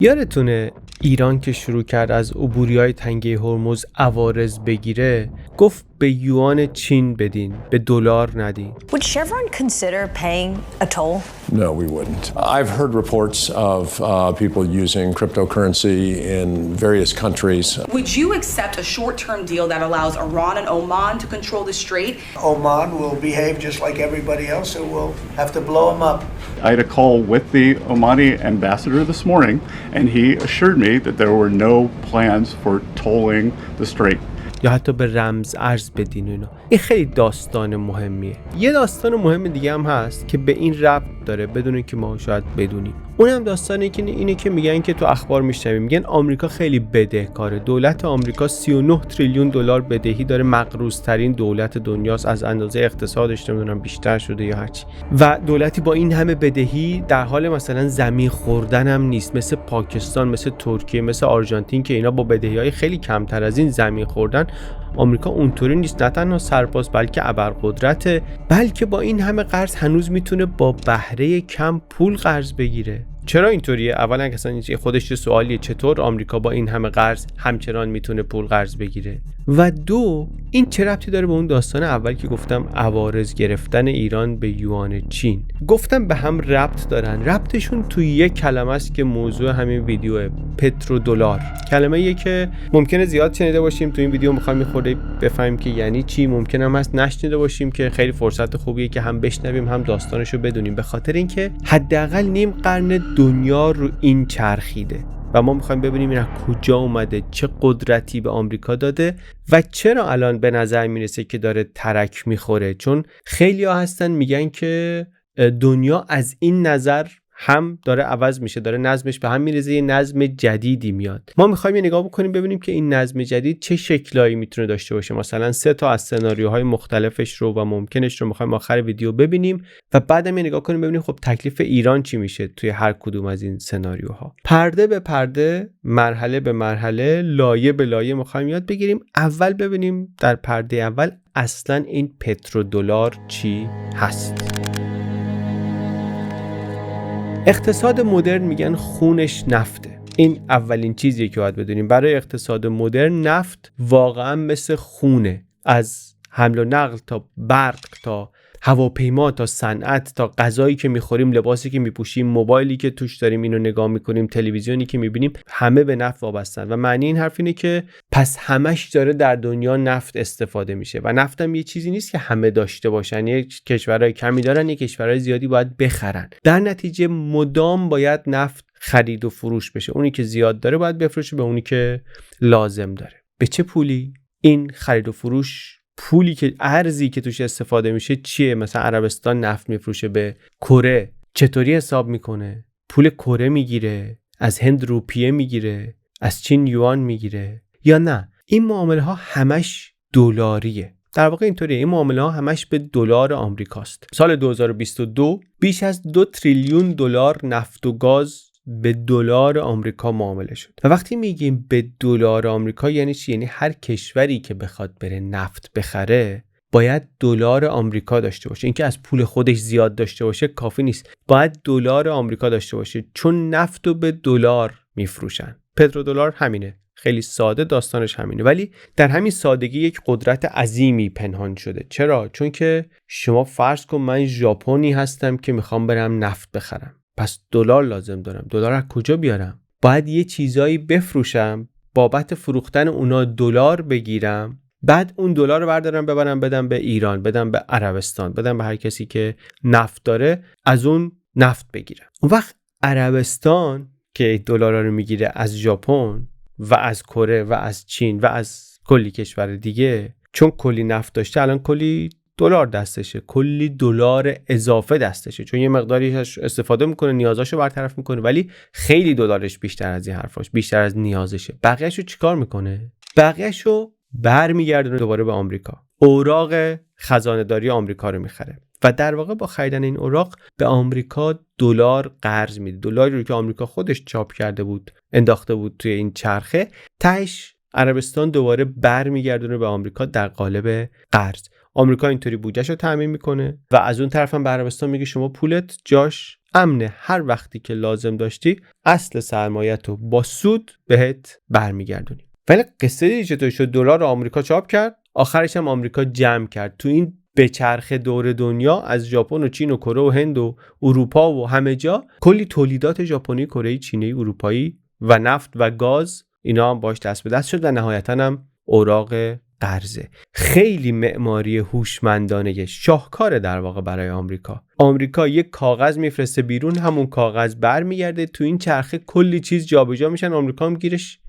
یادتونه ایران که شروع کرد از عبوری‌های تنگه هرمز عوارض بگیره گفت به یوان چین بدین، به دلار ندین. Would Chevron consider paying a toll? No, we wouldn't. I've heard reports of people using cryptocurrency in various countries. Would you accept a short-term deal that allows Iran and Oman to control the strait? Oman will behave just like everybody else, so we'll have to blow them up. I had a call with the Omani ambassador this morning, and he assured me that there were no plans for tolling the strait. یا حتی به رمز ارز بدین و اینا. این خیلی داستان مهمیه. یه داستان مهم دیگه هم هست که به این ربط داره بدون که ما شاید بدونیم. اونم داستانی که اینه که میگن که تو اخبار میشنویم میگن آمریکا خیلی بدهکاره. دولت آمریکا 39 تریلیون دلار بدهی داره، مقروض ترین دولت دنیاست، از اندازه اقتصادش نمیدونم بیشتر شده یا هرچی. و دولتی با این همه بدهی در حال مثلا زمین خوردن هم نیست، مثل پاکستان، مثل ترکیه، مثل آرژانتین که اینا با بدهی‌های خیلی کمتر از این زمین خوردن. آمریکا اونطوری نیست، نه تنها سرپاس بلکه ابرقدرته، بلکه با این همه قرض هنوز میتونه با بهره کم پول قرض بگیره. چرا اینطوریه؟ اولا اصلا خودش یه سوالیه، چطور آمریکا با این همه قرض همچنان میتونه پول قرض بگیره؟ و دو، این چه ربطی داره به اون داستان اول که گفتم عوارض گرفتن ایران به یوان چین؟ گفتم به هم ربط دارن. ربطشون توی یک کلمه است که موضوع همین ویدیوه، پترودلار. کلمه‌ایه که ممکنه زیاد شنیده باشیم، تو این ویدیو می‌خوام می‌خوره بفهمیم که یعنی چی. ممکنه هم هست نشنیده باشیم که خیلی فرصت خوبیه که هم بشنویم هم داستانشو بدونیم، به خاطر اینکه حداقل نیم قرن دنیا رو این چرخیده و ما میخوایم ببینیم این از کجا اومده، چه قدرتی به آمریکا داده و چرا الان به نظر میرسه که داره ترک میخوره. چون خیلی ها هستن میگن که دنیا از این نظر هم داره عوض میشه، داره نظمش به هم میریزه، یه نظم جدیدی میاد. ما میخوایم یه نگاه بکنیم ببینیم که این نظم جدید چه شکلایی میتونه داشته باشه. مثلا 3 تا از سناریوهای مختلفش رو و ممکنش رو میخوایم آخر ویدیو ببینیم و بعدم یه نگاه کنیم ببینیم خب تکلیف ایران چی میشه توی هر کدوم از این سناریوها. پرده به پرده، مرحله به مرحله، لایه به لایه میخوایم یاد بگیریم. اول ببینیم در پرده اول اصلا این پترودلار چی هست. اقتصاد مدرن میگن خونش نفته. این اولین چیزیه که باید بدونیم. برای اقتصاد مدرن نفت واقعا مثل خونه. از حمل و نقل تا برق تا هواپیما تا صنعت تا غذایی که میخوریم، لباسی که میپوشیم، موبایلی که توش داریم اینو نگاه میکنیم، تلویزیونی که میبینیم، همه به نفت وابستن. و معنی این حرف اینه که پس همش داره در دنیا نفت استفاده میشه و نفت هم یه چیزی نیست که همه داشته باشن. یه کشورهای کمی دارن، یه کشورهای زیادی باید بخرن. در نتیجه مدام باید نفت خرید و فروش بشه. اونی که زیاد داره باید بفروشه به اونی که لازم داره. به چه پولی؟ این خرید و فروش، پولی که ارزی که توش استفاده میشه چیه؟ مثلا عربستان نفت میفروشه به کره، چطوری حساب میکنه؟ پول کره میگیره، از هند روپیه میگیره، از چین یوان میگیره یا نه؟ این معامله ها همش دلاریه. در واقع اینطوریه، این معامله ها همش به دلار آمریکاست. سال 2022 بیش از 2 تریلیون دلار نفت و گاز به دلار آمریکا معامله شد. و وقتی میگیم به دلار آمریکا یعنی چی؟ یعنی هر کشوری که بخواد بره نفت بخره باید دلار آمریکا داشته باشه. اینکه از پول خودش زیاد داشته باشه کافی نیست، باید دلار آمریکا داشته باشه، چون نفت رو به دلار میفروشن. پترودلار همینه، خیلی ساده داستانش همینه، ولی در همین سادگی یک قدرت عظیمی پنهان شده. چرا؟ چون که شما فرض کن من ژاپنی هستم که میخوام برم نفت بخرم، پس دلار لازم دارم. دلار از کجا بیارم؟ باید یه چیزایی بفروشم، بابت فروختن اونا دلار بگیرم، بعد اون دلار رو بردارم ببرم بدم به ایران، بدم به عربستان، بدم به هر کسی که نفت داره، از اون نفت بگیرم. اون وقت عربستان که دلارا رو میگیره از ژاپن و از کره و از چین و از کلی کشور دیگه، چون کلی نفت داشته الان کلی دلار دستشه، کلی دلار اضافه دستشه، چون یه مقداری استفاده میکنه، نیازاشو برطرف میکنه، ولی خیلی دلارش بیشتر از این حرفاش، بیشتر از نیازشه. بقیه‌شو چیکار میکنه؟ بقیه‌شو برمیگردونه دوباره به آمریکا، اوراق خزانه‌داری آمریکا رو میخره و در واقع با خریدن این اوراق به آمریکا دلار قرض میده. دلاری رو که آمریکا خودش چاپ کرده بود، انداخته بود توی این چرخه، تهش عربستان دوباره برمیگردونه به آمریکا در قالب قرض. آمریکا اینطوری بودجه‌شو تامین میکنه و از اون طرف هم به عربستان میگه شما پولت جاش امنه، هر وقتی که لازم داشتی اصل سرمایه‌تو با سود بهت برمیگردونی. ولی قصه دیگه چطور شد؟ دلار آمریکا چاپ کرد، آخرش هم آمریکا جمع کرد تو این به چرخ دور دنیا از ژاپن و چین و کره و هند و اروپا و همه جا کلی تولیدات ژاپنی، کره، چینی، اروپایی و نفت و گاز اینا هم باش دست به دست شد و نهایتاً هم اوراق قرضه. خیلی معماری هوشمندانه شاهکار در واقع برای آمریکا یک کاغذ میفرسته بیرون، همون کاغذ برمیگرده تو این چرخه، کلی چیز جابجا میشن، آمریکا هم گیرش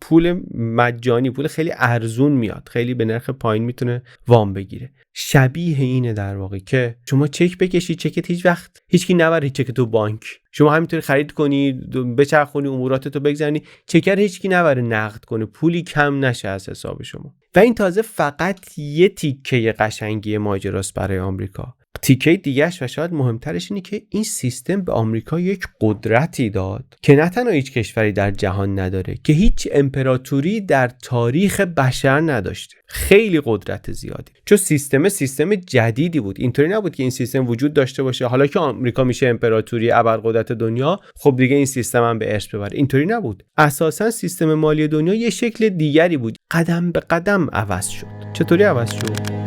پول مجانی، پول خیلی ارزون میاد، خیلی به نرخ پایین میتونه وام بگیره. شبیه اینه در واقع که شما چک بکشی، چکت هیچ وقت هیچکی نبره چک تو بانک، شما همینطوری خرید کنی، بچرخونی، اموراتتو بگذرونی، چکر هیچکی نبره نقد کنه، پولی کم نشه از حساب شما. و این تازه فقط یه تیکه قشنگی ماجراست برای آمریکا. تیکه دیگه‌اش و شاید مهمترش اینه که این سیستم به آمریکا یک قدرتی داد که نه تنها هیچ کشوری در جهان نداره، که هیچ امپراتوری در تاریخ بشر نداشته. خیلی قدرت زیادی، چون سیستم جدیدی بود. اینطوری نبود که این سیستم وجود داشته باشه حالا که آمریکا میشه امپراتوری ابرقدرت دنیا، خب دیگه این سیستم هم به ارث ببره. اینطوری نبود. اساسا سیستم مالی دنیا یه شکل دیگری بود، قدم به قدم عوض شد. چطوری عوض شد؟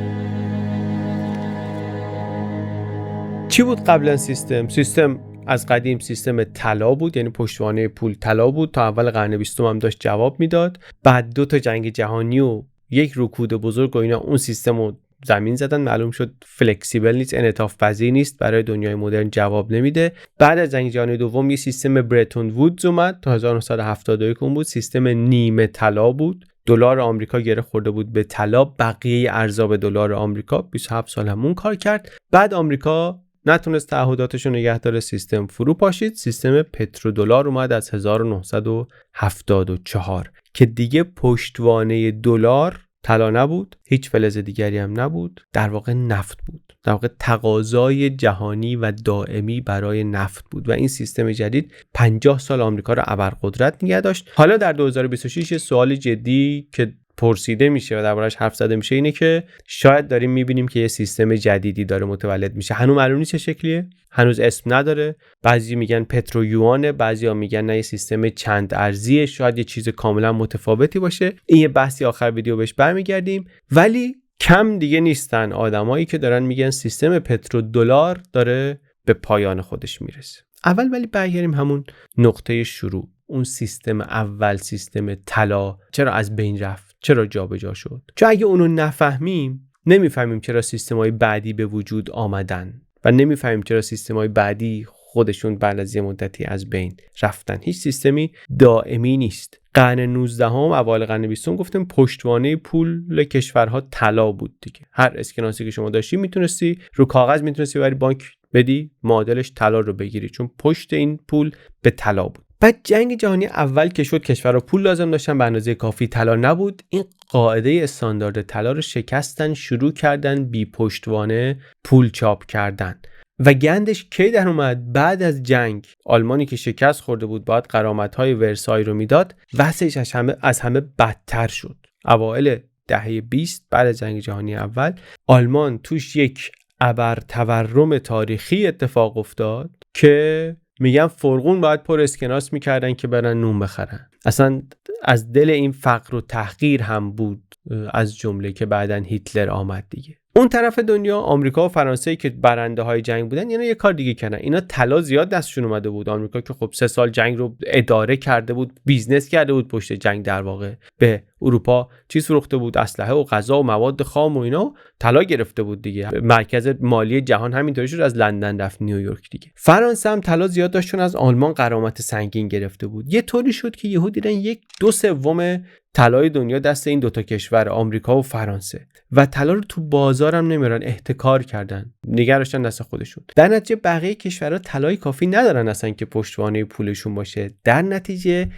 چی بود قبلا سیستم از قدیم سیستم طلا بود، یعنی پشتوانه پول طلا بود، تا اول قرن 20 هم داشت جواب میداد. بعد 2 تا جنگ جهانی و یک رکود بزرگ و اینا اون سیستم رو زمین زدن، معلوم شد فلکسیبل نیست، انعطاف پذیر نیست، برای دنیای مدرن جواب نمیده. بعد از جنگ جهانی دوم یه سیستم برتون وودز اومد، تا 1971 بود، سیستم نیمه طلا بود. دلار آمریکا گره خورده بود به طلا، بقیه ارزها به دلار آمریکا. 27 سال همون کار کرد. بعد آمریکا نتونست تعهداتش رو نگه داره، سیستم فرو پاشید، سیستم پترودلار اومد از 1974 که دیگه پشتوانه دلار طلا نبود، هیچ فلز دیگری هم نبود، در واقع نفت بود. در واقع تقاضای جهانی و دائمی برای نفت بود و این سیستم جدید 50 سال آمریکا رو ابرقدرت نگه داشت. حالا در 2026 سوال جدی که پرسیده میشه و دربارش حرف زده میشه اینه که شاید داریم میبینیم که یه سیستم جدیدی داره متولد میشه. هنوز معلوم نیست چه شکلیه، هنوز اسم نداره. بعضی میگن پترو یوانه، بعضیا میگن نه یه سیستم چند ارزیه، شاید یه چیز کاملا متفاوتی باشه. این یه بحثی آخر ویدیو بهش برمیگردیم. ولی کم دیگه نیستن آدمایی که دارن میگن سیستم پترودلار داره به پایان خودش میرسه. اول ولی برگردیم همون نقطه شروع، اون سیستم اول، سیستم طلا چرا از بین رفت، چرا جابجا شد؟ چون اگه اونو نفهمیم نمیفهمیم چرا سیستم‌های بعدی به وجود آمدن و نمیفهمیم چرا سیستم‌های بعدی خودشون بعد از یه مدتی از بین رفتن. هیچ سیستمی دائمی نیست. قرن 19 اوایل قرن 20 گفتم پشتوانه پول کشورها طلا بود دیگه. هر اسکناسی که شما داشتی میتونستی رو کاغذ میتونستی بری بانک بدی، معادلش طلا رو بگیری، چون پشت این پول به طلا بود. بعد جنگ جهانی اول که شد، کشورها پول لازم داشتن، به اندازه کافی طلا نبود. این قاعده استاندارد طلا رو شکستن، شروع کردن بی پشتوانه پول چاپ کردن. و گندش کی در اومد؟ بعد از جنگ آلمانی که شکست خورده بود، باید غرامت‌های ورسای رو میداد، وضعش از همه بدتر شد. اوایل دهه 20 بعد از جنگ جهانی اول آلمان توش یک ابر تورم تاریخی اتفاق افتاد که میگن فرغون باید پر اسکناس میکردن که برن نون بخرن. اصلا از دل این فقر و تحقیر هم بود، از جمله که بعدن هیتلر آمد دیگه. اون طرف دنیا آمریکا و فرانسه که برنده های جنگ بودن، اینا یه کار دیگه کردن. اینا طلا زیاد دستشون اومده بود. آمریکا که خب 3 سال جنگ رو اداره کرده بود، بیزنس کرده بود پشت جنگ، در واقع به اروپا چیز فروخته بود، اسلحه و غذا و مواد خام و اینا، طلا گرفته بود دیگه. مرکز مالی جهان همینطوری شد، از لندن رفت نیویورک دیگه. فرانسه هم طلا زیاد داشت چون از آلمان غرامت سنگین گرفته بود. یه طوری شد که یهو دیدن 1/2 طلای دنیا دست این 2 تا کشور، آمریکا و فرانسه، و طلا رو تو بازار هم نمیارن، احتکار کردن، نگرشتن دست خودشون. در نتیجه بقیه کشورها طلای کافی ندارن اصلا که پشتوانه پولشون باشه. در نتیجه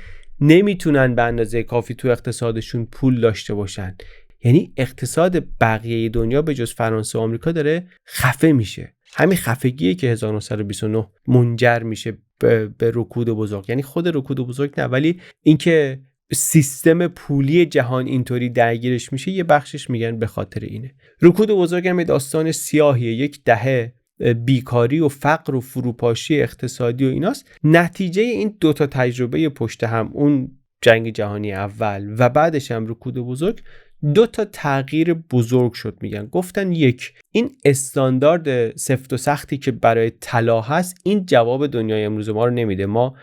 نمیتونن به اندازه کافی تو اقتصادشون پول داشته باشن. یعنی اقتصاد بقیه دنیا به جز فرانسه و آمریکا داره خفه میشه. همین خفگیه که 1929 منجر میشه به رکود بزرگ. یعنی خود رکود بزرگ نه، ولی اینکه سیستم پولی جهان اینطوری درگیرش میشه، یه بخشش میگن به خاطر اینه. رکود بزرگ هم داستان سیاهیه، یک دهه بیکاری و فقر و فروپاشی اقتصادی و ایناست. نتیجه این دوتا تجربه پشت هم، اون جنگ جهانی اول و بعدش هم رکود بزرگ، دوتا تغییر بزرگ شد. میگن گفتن یک، این استاندارد سفت و سختی که برای طلا هست این جواب دنیای امروز ما رو نمیده. ما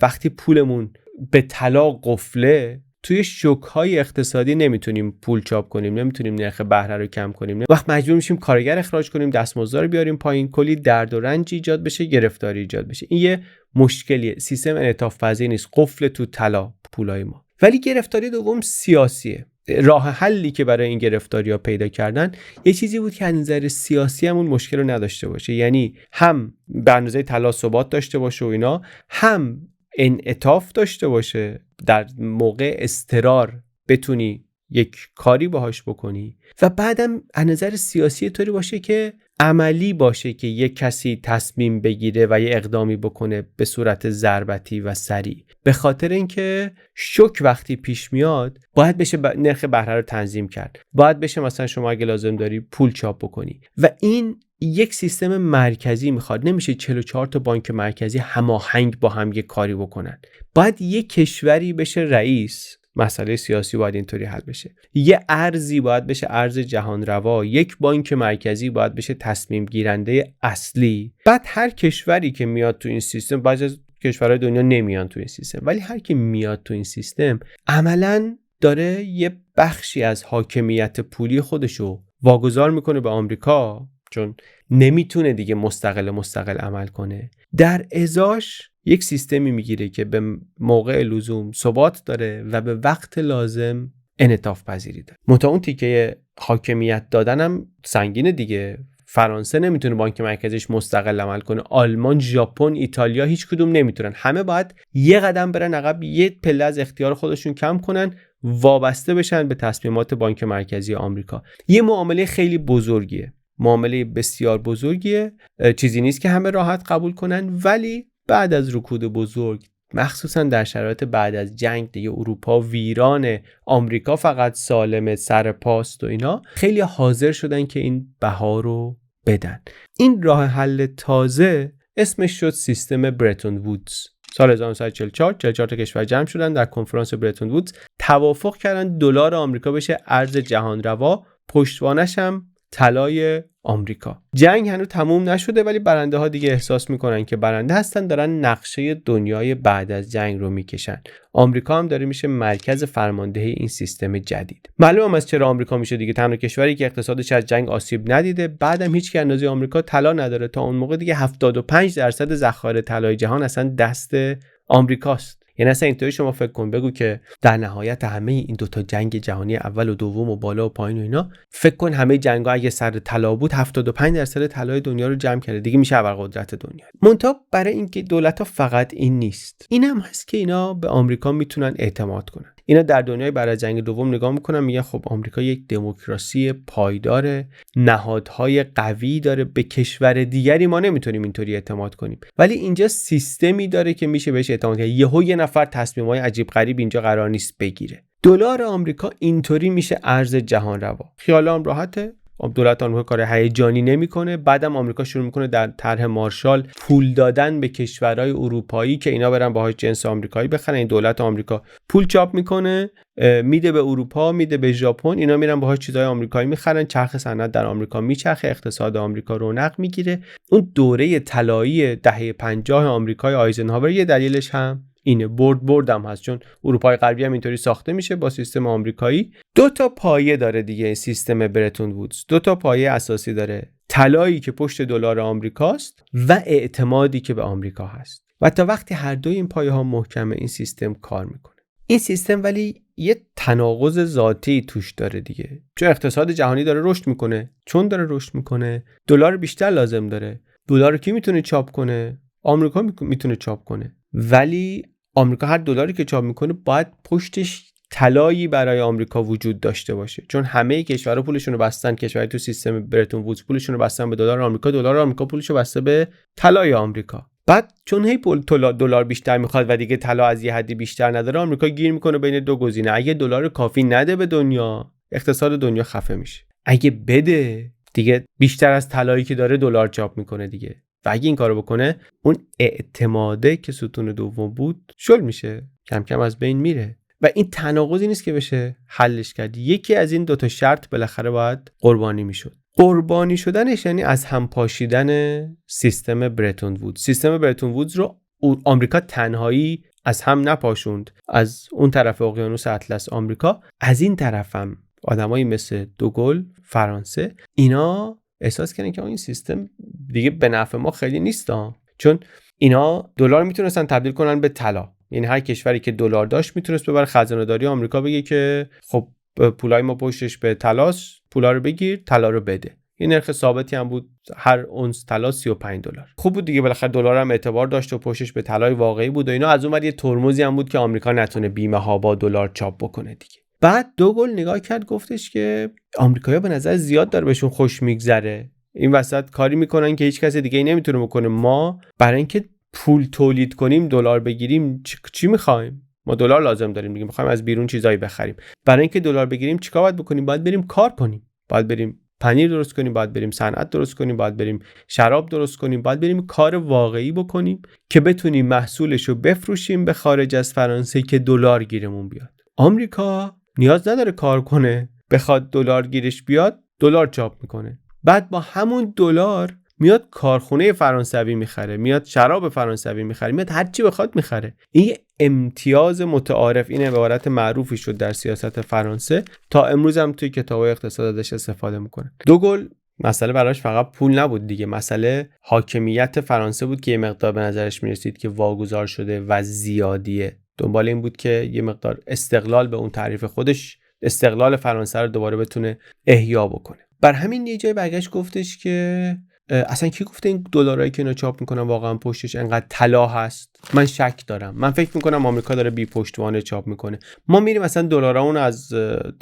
وقتی پولمون به طلا قفله، توی شوک‌های اقتصادی نمیتونیم پول چاپ کنیم، نمیتونیم نرخ بهره رو کم کنیم، وقت مجبور میشیم کارگر اخراج کنیم، دستمزد رو بیاریم پایین، کلی درد و رنج ایجاد بشه، گرفتاری ایجاد بشه. این یه مشکلیه، سیستم انعطاف پذیر نیست، قفل تو طلا پولای ما. ولی گرفتاری دوم سیاسیه. راه حلی که برای این گرفتاری‌ها پیدا کردن یه چیزی بود که از نظر سیاسی همون مشکل رو نداشته باشه، یعنی هم به اندازه طلا ثبات داشته باشه و اینا، هم انعطاف داشته باشه، در موقع اضطرار بتونی یک کاری باهاش بکنی، و بعدم از نظر سیاسی طوری باشه که عملی باشه، که یک کسی تصمیم بگیره و یه اقدامی بکنه به صورت ضربتی و سریع. به خاطر اینکه شوک وقتی پیش میاد باید بشه نرخ بهره رو تنظیم کرد، باید بشه مثلا شما اگه لازم داری پول چاپ بکنی، و این یک سیستم مرکزی میخواد. نمیشه 44 تا بانک مرکزی هماهنگ با هم یک کاری بکنن. باید یک کشوری بشه رئیس، مسئله سیاسی باید اینطوری حل بشه. یه ارزی باید بشه ارز جهان روا، یک بانک مرکزی باید بشه تصمیم گیرنده اصلی. بعد هر کشوری که میاد تو این سیستم، بعضی از کشورهای دنیا نمیان تو این سیستم، ولی هر کی میاد تو این سیستم عملاً داره یه بخشی از حاکمیت پولی خودشو واگذار میکنه به آمریکا، چون نمیتونه دیگه مستقل عمل کنه. در ازاش یک سیستمی میگیره که به موقع لزوم ثبات داره و به وقت لازم انعطاف پذیری داره. منتها اون تیکه حاکمیت دادنم سنگینه دیگه. فرانسه نمیتونه بانک مرکزیش مستقل عمل کنه، آلمان، ژاپن، ایتالیا هیچ کدوم نمیتونن. همه باید یه قدم برن عقب، یه پله از اختیار خودشون کم کنن، وابسته بشن به تصمیمات بانک مرکزی آمریکا. یه معامله خیلی بزرگیه، معامله بسیار بزرگیه، چیزی نیست که همه راحت قبول کنن. ولی بعد از رکود بزرگ، مخصوصا در شرایط بعد از جنگ دیگه، اروپا ویران، آمریکا فقط سالم سر پاست و اینا، خیلی حاضر شدن که این بها رو بدن. این راه حل تازه اسمش شد سیستم برتون وودز. سال 1944 44 تا کشور جمع شدن در کنفرانس برتون وودز، توافق کردن دلار آمریکا بشه ارز جهان روا، پشتوانش هم طلای آمریکا. جنگ هنوز تموم نشده، ولی برنده ها دیگه احساس میکنن که برنده هستن، دارن نقشه دنیای بعد از جنگ رو میکشن. آمریکا هم داره میشه مرکز فرماندهی این سیستم جدید. معلومه از چرا آمریکا میشه دیگه تنها کشوری که اقتصادش از جنگ آسیب ندیده. بعدم هیچ کی اندازه آمریکا طلا نداره. تا اون موقع دیگه 75% ذخایر طلای جهان اصلا دست آمریکاست. یعنی اصلا اینطوری شما فکر کن، بگو که در نهایت همه این دوتا جنگ جهانی اول و دوم و بالا و پایین و اینا، فکر کن همه جنگ‌ها اگه سر طلا بود 75% طلای دنیا رو جمع کرده، دیگه میشه ابرقدرت دنیا. منتها برای اینکه دولت‌ها فقط این نیست، اینم هست که اینا به آمریکا میتونن اعتماد کنن. اینا در دنیای بعد از جنگ دوم نگاه میکنن، میگن خب آمریکا یک دموکراسی پایدار، نهادهای قوی داره، به کشور دیگری ما نمیتونیم اینطوری اعتماد کنیم، ولی اینجا سیستمی داره که میشه بهش اعتماد کرد. یه نفر تصمیمای عجیب غریب اینجا قرار نیست بگیره. دلار آمریکا اینطوری میشه ارز جهان روا. خیالام راحته، دولت آمریکا کار هیجانی نمیکنه. بعدم آمریکا شروع میکنه در طرح مارشال پول دادن به کشورهای اروپایی که اینا برن باهاش جنس آمریکایی بخرن. این دولت آمریکا پول چاپ میکنه، میده به اروپا، میده به ژاپن، اینا میرن باهاش چیزای آمریکایی میخرن. چرخ صنعت در آمریکا میچرخه، اقتصاد آمریکا رونق میگیره. اون دوره طلایی دهه 50 آمریکای آیزنهاور یه دلیلش هم اینه، بردم هست، چون اروپای غربی هم اینطوری ساخته میشه با سیستم آمریکایی. دو تا پایه داره دیگه سیستم برتون وودز، دو تا پایه اساسی داره: طلایی که پشت دلار آمریکاست و اعتمادی که به آمریکا هست. و تا وقتی هر دوی این پایه ها محکمه، این سیستم کار میکنه. این سیستم ولی یه تناقض ذاتی توش داره دیگه، چون اقتصاد جهانی داره رشد میکنه. چون داره رشد میکنه، دلار بیشتر لازم داره. دلار رو کی میتونه چاپ کنه؟ آمریکا میتونه چاپ کنه. ولی آمریکا هر دلاری که چاپ میکنه باید پشتش طلایی برای آمریکا وجود داشته باشه، چون همه کشورها پولشون رو بستن، کشورهای تو سیستم برتون وودز پولشون رو بستن به دلار آمریکا، دلار آمریکا پولش رو بسته به طلای آمریکا. بعد چون هی دلار بیشتر میخواد و دیگه طلا از یه حدی بیشتر نداره، آمریکا گیر میکنه بین دو گزینه. اگه دلار کافی نده به دنیا، اقتصاد دنیا خفه میشه. اگه بده، دیگه بیشتر از طلایی که داره دلار چاپ میکنه دیگه. و اگه این کارو بکنه، اون اعتماده که ستون دوم بود شل میشه، کم کم از بین میره. و این تناقضی نیست که بشه حلش کرد. یکی از این دوتا شرط بالاخره باید قربانی میشد. قربانی شدنش یعنی از هم پاشیدن سیستم برتون وودز. سیستم برتون وودز رو آمریکا تنهایی از هم نپاشوند. از اون طرف اقیانوس اطلس آمریکا، از این طرفم آدمایی مثل دوگل فرانسه، اینا احساس کردن که این سیستم دیگه به نفع ما خیلی نیست چون اینا دلار میتونستن تبدیل کنن به طلا. یعنی هر کشوری که دلار داشت میتونست ببره خزانه داری آمریکا، بگه که خب پولای ما پشتش به طلاست، پولا رو بگیر، طلا رو بده. این نرخ ثابتی هم بود، هر اونس طلا $35. خوب بود دیگه، بالاخره دلار هم اعتبار داشت و پشتش به طلای واقعی بود و اینا. از اون ور یه ترمزی هم بود که آمریکا نتونه بیمه ها با دلار چاپ بکنه دیگه. بعد دوگل نگاه کرد، گفتش که آمریکایی‌ها به نظر زیاد داره بهشون خوش میگذره، این وسط کاری میکنن که هیچ کس دیگه ای نمیتونه بکنه. ما برای اینکه پول تولید کنیم، دلار بگیریم، چی میخوایم؟ ما دلار لازم داریم دیگه، میخوایم از بیرون چیزایی بخریم. برای اینکه دلار بگیریم چیکار باید بکنیم؟ باید بریم کار کنیم، باید بریم پنیر درست کنیم، باید بریم صنعت درست کنیم، باید بریم شراب درست کنیم، باید بریم کار واقعی بکنیم که بتونیم محصولش رو بفروشیم به خارج از فرانسه که دلار گیرمون بیاد. آمریکا نیاز نداره کار کنه، بخواد دلار گیرش بیاد، دلار چاپ میکنه. بعد با همون دلار میاد کارخونه فرانسوی میخره، میاد شراب فرانسوی میخره، میاد هر چی بخواد میخره. این امتیاز متعارف، این عبارت معروفی شد در سیاست فرانسه، تا امروز هم توی کتاب‌های اقتصاد ازش استفاده میکنه. دوگل مسئله براش فقط پول نبود دیگه، مسئله حاکمیت فرانسه بود که یه مقدار به نظرش میرسید که واگذار شده و زیادیه. دنبال این بود که یه مقدار استقلال به اون تعریف خودش، استقلال فرانسه رو دوباره بتونه احیا بکنه. بر همین یه جای برگشت گفتش که اصلا کی گفته این دلارایی که اینا چاپ میکنن واقعا پشتش انقدر طلا هست؟ من شک دارم. من فکر میکنم آمریکا داره بی پشتوانه چاپ میکنه. ما میریم مثلا دلارامون از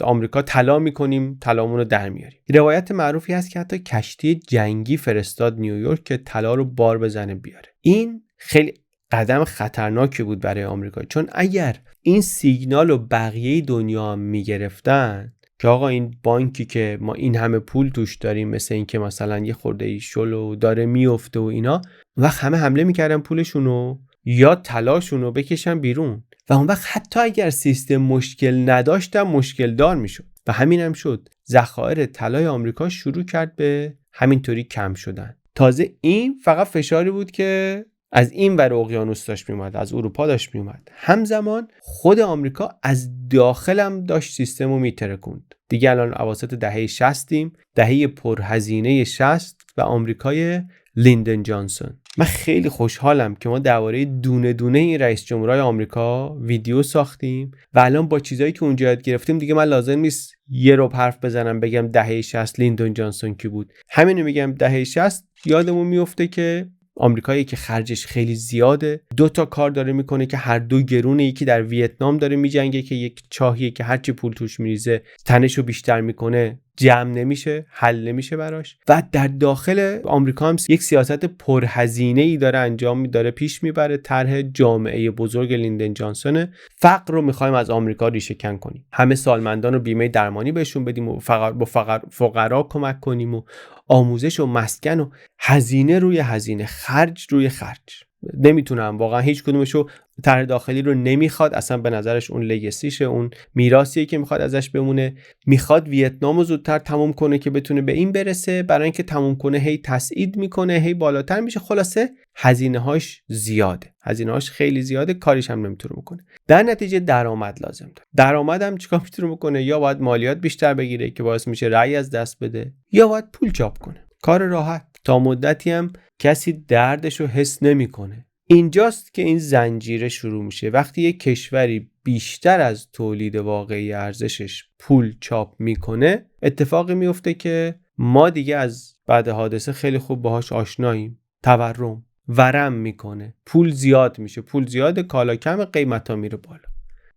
آمریکا طلا میکنیم، طلامون رو در میاریم. روایت معروفی هست که حتی کشتی جنگی فرستاد نیویورک که طلا رو بار بزنه بیاره. این خیلی قدم خطرناکی بود برای آمریکا، چون اگر این سیگنال رو بقیه دنیا میگرفتن که آقا این بانکی که ما این همه پول توش داریم، مثل این که مثلا یه خورده شلو داره میفته و اینا، وقت همه حمله میکردن پولشونو یا طلاشونو بکشن بیرون و اون وقت حتی اگر سیستم مشکل نداشتن مشکل دار میشد. و همین هم شد. ذخایر طلای آمریکا شروع کرد به همینطوری کم شدن. تازه این فقط فشاری بود که از این ور اقیانوس داشت میومد، از اروپا داشت میومد. همزمان خود آمریکا از داخل هم داشت سیستمو میترکوند. دیگه الان اواسط دهه 60یم، دهه پرهزینه 60 و آمریکای لیندن جانسون. من خیلی خوشحالم که ما درباره دونه دونه این رئیس جمهورهای آمریکا ویدیو ساختیم و الان با چیزایی که اونجا یاد گرفتیم دیگه من لازم نیست یه رو حرف بزنم بگم دهه 60 لیندن جانسون کی بود. همینو میگم، دهه 60 یادمون میفته که آمریکایی که خرجش خیلی زیاده، 2 تا کار داره میکنه که هر دو گرونه. یکی در ویتنام داره میجنگه که یک چاهیه که هرچی پول توش میریزه تنشو بیشتر میکنه، جمع نمیشه، حل نمیشه براش. و در داخل آمریکا هم یک سیاست پرهزینه ای داره انجام داره پیش میبره. طرح جامعه بزرگ لیندن جانسون، فقر رو میخوایم از آمریکا ریشه کن کنیم، همه سالمندان رو بیمه درمانی بهشون بدیم و فقرا کمک کنیم و آموزش و مسکن و هزینه روی هزینه، خرج روی خرج. نمیتونم واقعا هیچ کدومشو، طرح داخلی رو نمیخواد، اصلا به نظرش اون لگسیشه، اون میراثیه که میخواد ازش بمونه. میخواد ویتنام رو زودتر تموم کنه که بتونه به این برسه، برای اینکه تموم کنه هی تسعید میکنه، هی بالاتر میشه. خلاصه هزینه‌هاش زیاده، هزینه‌هاش خیلی زیاده، کاریش هم نمیتونه بکنه. در نتیجه درآمد لازم داره. درآمدم چیکار میتونه بکنه؟ یا باید مالیات بیشتر بگیره که باعث میشه رأی از دست بده، یا باید پول چاپ کنه. کار راحت، تا مدتی هم کسی دردشو حس نمیکنه. اینجاست که این زنجیره شروع میشه. وقتی یک کشوری بیشتر از تولید واقعی ارزشش پول چاپ میکنه، اتفاقی میفته که ما دیگه از بعد حادثه خیلی خوب باهاش آشناییم. تورم، ورم میکنه، پول زیاد میشه، پول زیاد، کالا کم، قیمتا میره بالا.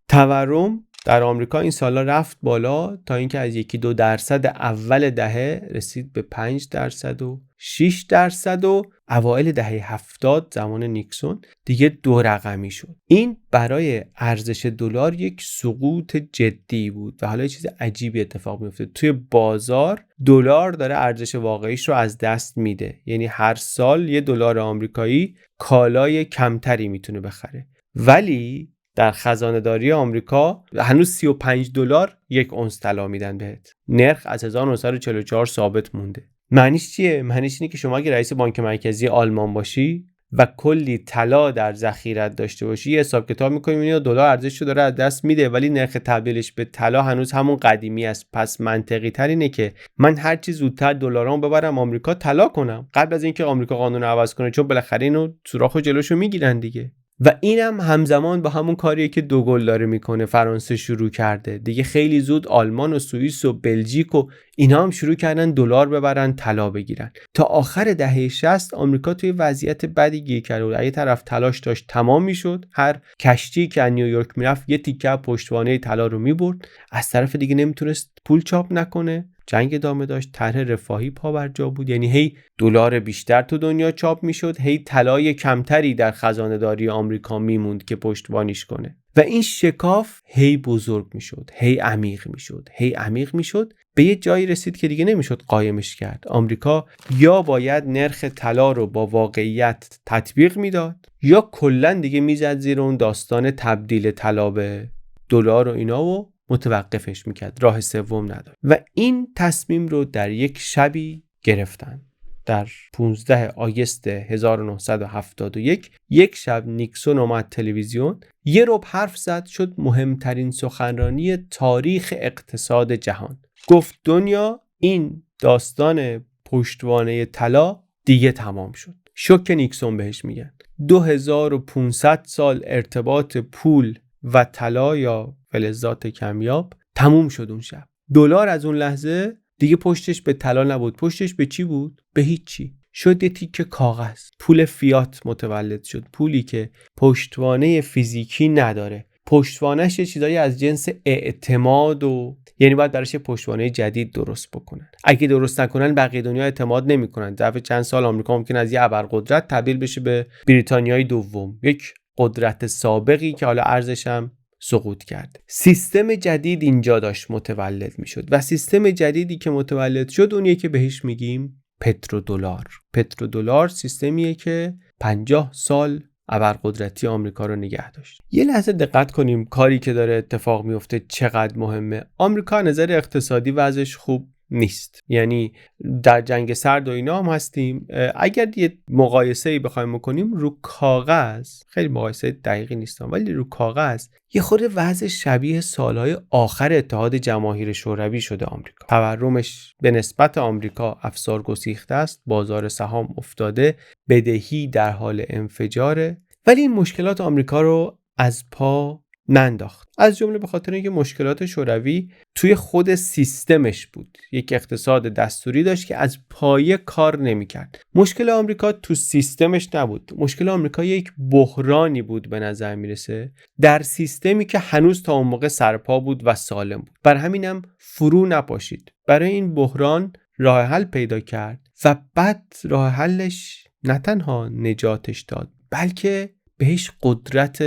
تورم در آمریکا این سالا رفت بالا تا اینکه از 1-2% اول دهه رسید به 5% و 6% و اوایل دهه 70 زمان نیکسون دیگه 2 رقمی شد. این برای ارزش دلار یک سقوط جدی بود و حالا یه چیز عجیبی اتفاق میفته. توی بازار دلار داره ارزش واقعیش رو از دست میده. یعنی هر سال $1 آمریکایی کالای کمتری میتونه بخره. ولی در خزانه‌داری آمریکا هنوز $35 یک اونس طلا میدن بهت. نرخ از 1944 ثابت مونده. معنیش چیه؟ معنیش اینه که شما اگه رئیس بانک مرکزی آلمان باشی و کلی طلا در ذخیرت داشته باشی، یه حساب کتاب می‌کنی می‌بینی دلار ارزششو داره از دست میده ولی نرخ تبدیلش به طلا هنوز همون قدیمی است. پس منطقی تر اینه که من هر چی زودتر دلارامو ببرم آمریکا طلا کنم قبل از اینکه آمریکا قانون رو عوض کنه، چون بالاخره اینو سوراخ و جلوشو میگیرن دیگه. و اینم همزمان با همون کاریه که دوگل داره میکنه. فرانسه شروع کرده دیگه، خیلی زود آلمان و سوئیس و بلژیک و اینا هم شروع کردن دلار ببرن طلا بگیرن. تا آخر دهه 60 آمریکا توی وضعیت بدی گیر کرده بود. یه طرف تلاش داشت تمام میشد، هر کشتی که از نیویورک میرفت یه تیکه پشتوانه طلا رو میبرد، از طرف دیگه نمیتونست پول چاپ نکنه، جنگ ادامه داشت، طرح رفاهی پا بر جا بود. یعنی هی دلار بیشتر تو دنیا چاپ میشد، هی طلای کمتری در خزانه‌داری آمریکا میموند که پشتوانیش کنه. و این شکاف هی بزرگ میشد، هی عمیق میشد، هی عمیق میشد، به یه جایی رسید که دیگه نمیشد قایمش کرد. آمریکا یا باید نرخ طلا رو با واقعیت تطبیق میداد یا کلا دیگه میزد زیر اون داستان تبدیل طلا به دلار و اینا و متوقفش میکرد. راه سوم نداشت. و این تصمیم رو در یک شبی گرفتن. در 15 آگوست 1971 یک شب نیکسون اومد تلویزیون، یه ربع حرف زد، شد مهمترین سخنرانی تاریخ اقتصاد جهان. گفت دنیا، این داستان پشتوانه طلا دیگه تمام شد. شوک نیکسون بهش میگن. 2500 سال ارتباط پول و طلا یا فلزات کمیاب تموم شد اون شب. دلار از اون لحظه دیگه پشتش به طلا نبود. پشتش به چی بود؟ به هیچی. شد یه تیکه کاغذ. پول فیات متولد شد. پولی که پشتوانه فیزیکی نداره. پشتوانش یه چیزایی از جنس اعتماد و یعنی باید براش پشتوانه جدید درست بکنن. اگه درست نکنن بقیه دنیا اعتماد نمیکنن. ظرف چند سال آمریکا ممکن از یه ابرقدرت تبدیل بشه به بریتانیای دوم، یک قدرت سابقی که حالا ارزش هم سقوط کرد. سیستم جدید اینجا داشت متولد میشد و سیستم جدیدی که متولد شد اونیه که بهش میگیم پترودلار. پترودلار سیستمیه که 50 سال ابرقدرتی آمریکا رو نگه داشت. یه لحظه دقت کنیم کاری که داره اتفاق میفته چقدر مهمه. آمریکا نظر اقتصادی وضعش خوب نیست. یعنی در جنگ سرد و اینا هم هستیم. اگر یه مقایسه‌ای بخوایم بکنیم رو کاغذ، خیلی مقایسه دقیقی نیستم ولی رو کاغذ یه خورده وضع شبیه سالهای آخر اتحاد جماهیر شوروی شده آمریکا. تورمش به نسبت آمریکا افسار گسیخته است، بازار سهام افتاده، بدهی در حال انفجاره، ولی این مشکلات آمریکا رو از پا ننداخت. از جمله به خاطر اینکه مشکلات شوروی توی خود سیستمش بود. یک اقتصاد دستوری داشت که از پایه کار نمی‌کرد. مشکل آمریکا تو سیستمش نبود. مشکل آمریکا یک بحرانی بود به نظر میرسه در سیستمی که هنوز تا اون موقع سرپا بود و سالم بود. بر همینم فرو نپاشید. برای این بحران راه حل پیدا کرد و بعد راه حلش نه تنها نجاتش داد بلکه بهش قدرت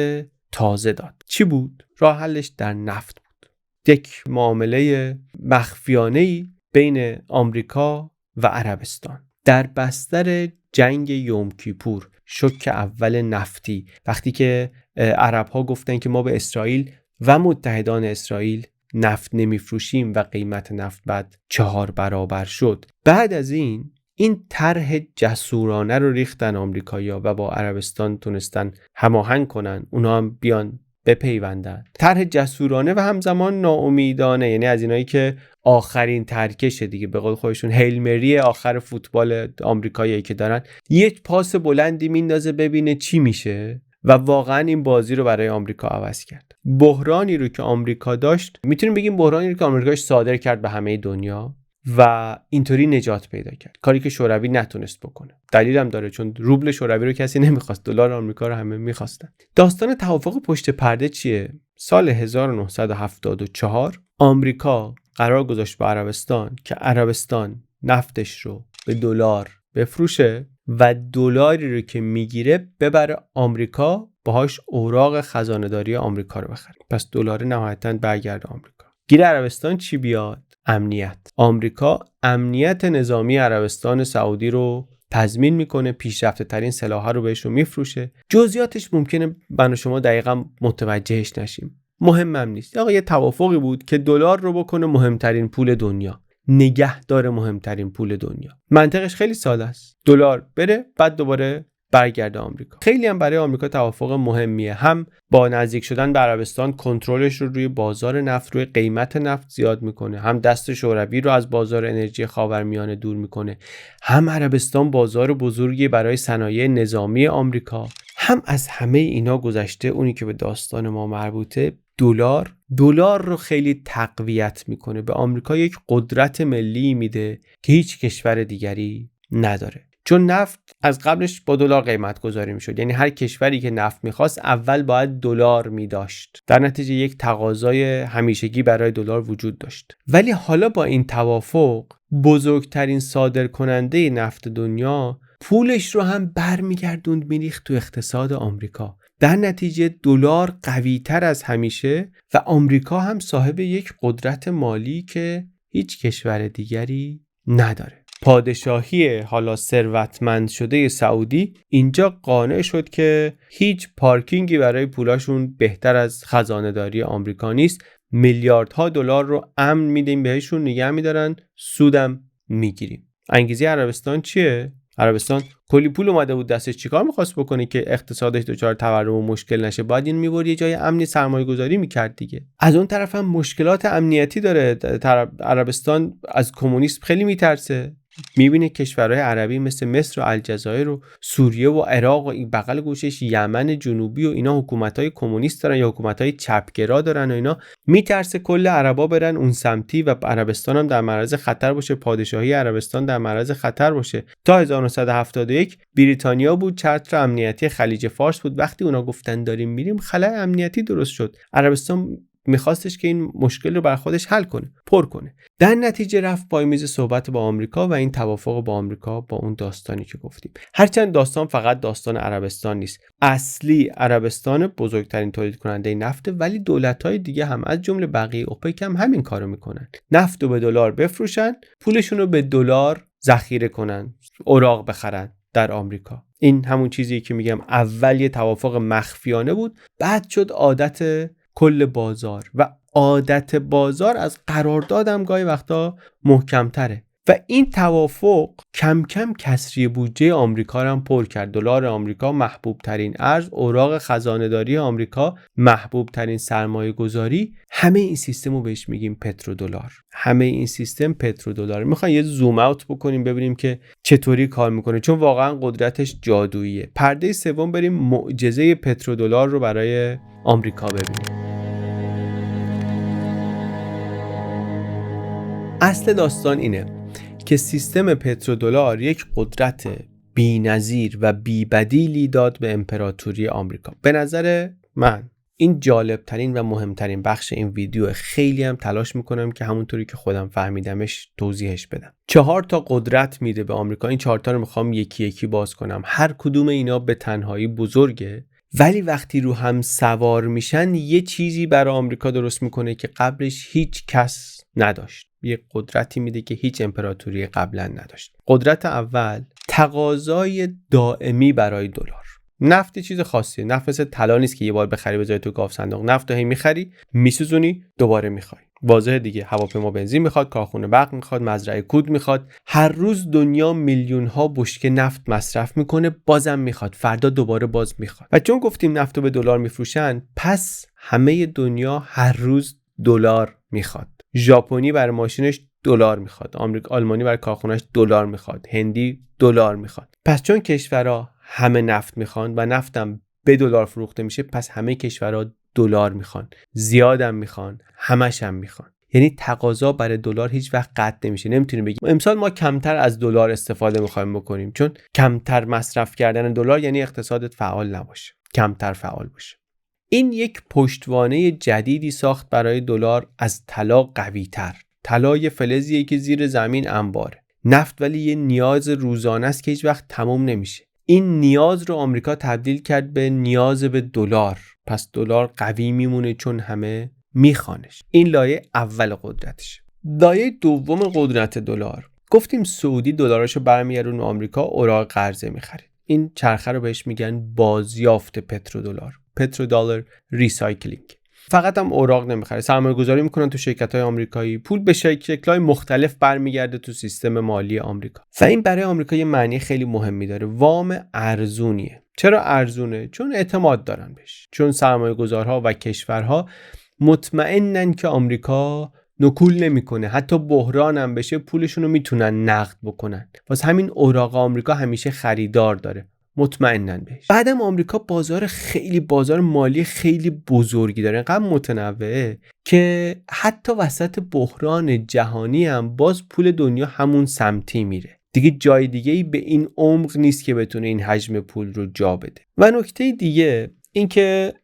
تازه داد. چی بود؟ راه حلش در نفت بود. یک معامله مخفیانه‌ای بین آمریکا و عربستان در بستر جنگ یوم کیپور، شوک اول نفتی، وقتی که عرب‌ها گفتن که ما به اسرائیل و متحدان اسرائیل نفت نمیفروشیم و قیمت نفت بعد 4 برابر شد. بعد از این طرح جسورانه رو ریختن آمریکایی‌ها و با عربستان تونستن هماهنگ کنن، اونا هم بیان بپیوندن. طرح جسورانه و همزمان ناامیدانه، یعنی از اینایی که آخرین ترکشه دیگه، به قول خودشون هیل مری آخر فوتبال آمریکایی که دارن، یک پاس بلندی میندازه ببینه چی میشه و واقعا این بازی رو برای آمریکا عوض کرد. بحرانی رو که آمریکا داشت، میتونیم بگیم بحرانی رو که آمریکاش صادر کرد به همه دنیا و اینطوری نجات پیدا کرد، کاری که شوروی نتونست بکنه. دلیلم داره، چون روبل شوروی رو کسی نمیخواست، دلار آمریکا رو همه میخواستن. داستان توافق پشت پرده چیه؟ سال 1974 آمریکا قرار گذاشت با عربستان که عربستان نفتش رو به دلار بفروشه و دلاری رو که میگیره ببره آمریکا، باهاش اوراق خزانه‌داری آمریکا رو بخره. پس دلار نهایتاً برگرده آمریکا. گیر عربستان چی بیاد؟ امنیت. آمریکا امنیت نظامی عربستان سعودی رو تضمین میکنه، پیشرفته ترین سلاح‌ها رو بهشون میفروشه. جزئیاتش ممکنه من و شما دقیقاً متوجهش نشیم. مهمم نیست. آقا یه توافقی بود که دلار رو بکنه مهمترین پول دنیا، نگهدار مهمترین پول دنیا. منطقش خیلی ساده است. دلار بره، بعد دوباره برگرده آمریکا. خیلی هم برای آمریکا توافق مهمیه. هم با نزدیک شدن به عربستان کنترلش رو روی بازار نفت، روی قیمت نفت زیاد میکنه، هم دست شوروی رو از بازار انرژی خاورمیانه دور میکنه، هم عربستان بازار بزرگی برای صنایع نظامی آمریکا، هم از همه اینا گذشته اونی که به داستان ما مربوطه، دلار رو خیلی تقویت میکنه، به آمریکا یک قدرت ملی میده که هیچ کشور دیگری نداره. چون نفت از قبلش با دلار قیمت گذاری میشد، یعنی هر کشوری که نفت میخواست اول باید دلار میداشت، در نتیجه یک تقاضای همیشگی برای دلار وجود داشت. ولی حالا با این توافق بزرگترین صادرکننده نفت دنیا پولش رو هم برمیگردوند میریخت تو اقتصاد آمریکا. در نتیجه دلار قوی تر از همیشه و آمریکا هم صاحب یک قدرت مالی که هیچ کشور دیگری نداره. پادشاهی حالا ثروتمند شده سعودی اینجا قانع شد که هیچ پارکینگی برای پولاشون بهتر از خزانه‌داری آمریکا نیست. میلیاردها دلار رو امن میدیم بهشون، نگه میدارن، سودم میگیریم. انگیزه عربستان چیه؟ عربستان کلی پول اومده بود دستش، چیکار می‌خواست بکنه که اقتصادش دچار تورم و مشکل نشه؟ باید این می‌برد یه جای امنی سرمایه‌گذاری می‌کرد دیگه. از اون طرف هم مشکلات امنیتی داره. عربستان از کمونیسم خیلی میترسه. میبینه کشورهای عربی مثل مصر و الجزایر و سوریه و عراق و این بغل گوشش یمن جنوبی و اینا حکومت‌های کمونیست دارن یا حکومت‌های چپگرا دارن و اینا، میترسه کل عربا برن اون سمتی و عربستان هم در معرض خطر باشه، پادشاهی عربستان در معرض خطر باشه. تا 1971 بریتانیا بود، چتر امنیتی خلیج فارس بود. وقتی اونا گفتن داریم میریم، خلأ امنیتی درست شد. عربستان میخواستش که این مشکل رو بر خودش حل کنه، پر کنه. در نتیجه رفت پای میز صحبت با آمریکا و این توافق با آمریکا با اون داستانی که گفتیم. هرچند داستان فقط داستان عربستان نیست. اصلی عربستان بزرگترین تولید کننده نفته، ولی دولت‌های دیگه هم از جمله بقیه اوپک هم همین کارو میکنن. نفت رو به دلار بفروشن، پولشون رو به دلار ذخیره کنن، اوراق بخرن در آمریکا. این همون چیزیه که میگم اول یه توافق مخفیانه بود، بعد شد عادت کل بازار و عادت بازار از قراردادم گاهی وقتا محکم‌تره و این توافق کم کم کسری بودجه آمریکا رو هم پر کرد. دلار آمریکا محبوب ترین ارز، اوراق خزانه‌داری آمریکا محبوب ترین سرمایه گذاری. همه این سیستم رو بهش میگیم پترودلار. همه این سیستم پترودلار. میخوایم یه زوم اوت بکنیم ببینیم که چطوری کار میکنه، چون واقعا قدرتش جادوییه. پرده سوم بریم معجزه پترودلار رو برای آمریکا ببینیم. اصل داستان اینه که سیستم پترودلار یک قدرت بی‌نظیر و بی‌بدیلی داد به امپراتوری آمریکا. به نظر من این جالبترین و مهمترین بخش این ویدیو. خیلی هم تلاش میکنم که همونطوری که خودم فهمیدمش توضیحش بدم. 4 تا قدرت میده به آمریکا. این 4 تا رو میخوام یکی یکی باز کنم. هر کدوم اینا به تنهایی بزرگه، ولی وقتی رو هم سوار میشن یه چیزی برای آمریکا درست میکنه که قبلش هیچ کس نداشت. یه قدرتی میده که هیچ امپراتوری قبلا نداشت. قدرت اول، تقاضای دائمی برای دلار. نفت چیز خاصیه. نفت مثل طلا نیست که یه بار بخری بذاری تو گاف صندوق. نفت رو هی میخری، میسوزونی، دوباره میخوای. واضحه دیگه. هواپیما بنزین میخواد، کارخونه برق میخواد، مزرعه کود میخواد. هر روز دنیا میلیون ها بشکه نفت مصرف میکنه، بازم میخواد، فردا دوباره باز میخواد. و چون گفتیم نفت رو به دلار میفروشن، پس همه دنیا هر روز دلار میخواد. ژاپنی برای ماشینش دلار میخواد، آلمانی برای کارخونه‌اش دلار میخواد، هندی دلار میخواد. پس چون کشورها همه نفت میخوان و نفتم به دلار فروخته میشه، پس همه کشورها دلار میخوان، زیادم میخوان، همش هم میخوان. یعنی تقاضا برای دلار هیچ وقت قطع نمیشه. نمیتونیم بگیم امسال ما کمتر از دلار استفاده میخوایم بکنیم، چون کمتر مصرف کردن دلار یعنی اقتصادت فعال نباشه، کمتر فعال باشه. این یک پشتوانه جدیدی ساخت برای دلار از طلا قوی‌تر. طلا یه فلزیه که زیر زمین انباره. نفت ولی یه نیاز روزانه است که هیچ وقت تمام نمیشه. این نیاز رو آمریکا تبدیل کرد به نیاز به دلار. پس دلار قوی میمونه چون همه میخوانش. این لایه اول قدرتشه. لایه دوم قدرت دلار، گفتیم سعودی دلاراشو برمیگردونه آمریکا، اوراق قرضه میخره. این چرخه رو بهش میگن بازیافت پترودلار، پترودلار ریسایکلینگ. فقط هم اوراق نمیخره، سرمایه گذاری میکنن تو شرکت‌های آمریکایی، پول به شکل‌های مختلف برمیگرده تو سیستم مالی آمریکا. و این برای آمریکا یه معنی خیلی مهمی داره. وام ارزونیه. چرا ارزونه؟ چون اعتماد دارن بهش. چون سرمایه گذارها و کشورها مطمئنن که آمریکا نکول نمیکنه، حتی بحران هم بشه پولشون رو میتونن نقد بکنن. واسه همین اوراق آمریکا همیشه خریدار داره، مطمئنن بهش. بعدم آمریکا بازار مالی خیلی بزرگی داره، انقدر متنوعه که حتی وسط بحران جهانی هم باز پول دنیا همون سمتی میره. دیگه جای دیگه‌ای به این عمق نیست که بتونه این حجم پول رو جا بده. و نکته دیگه این که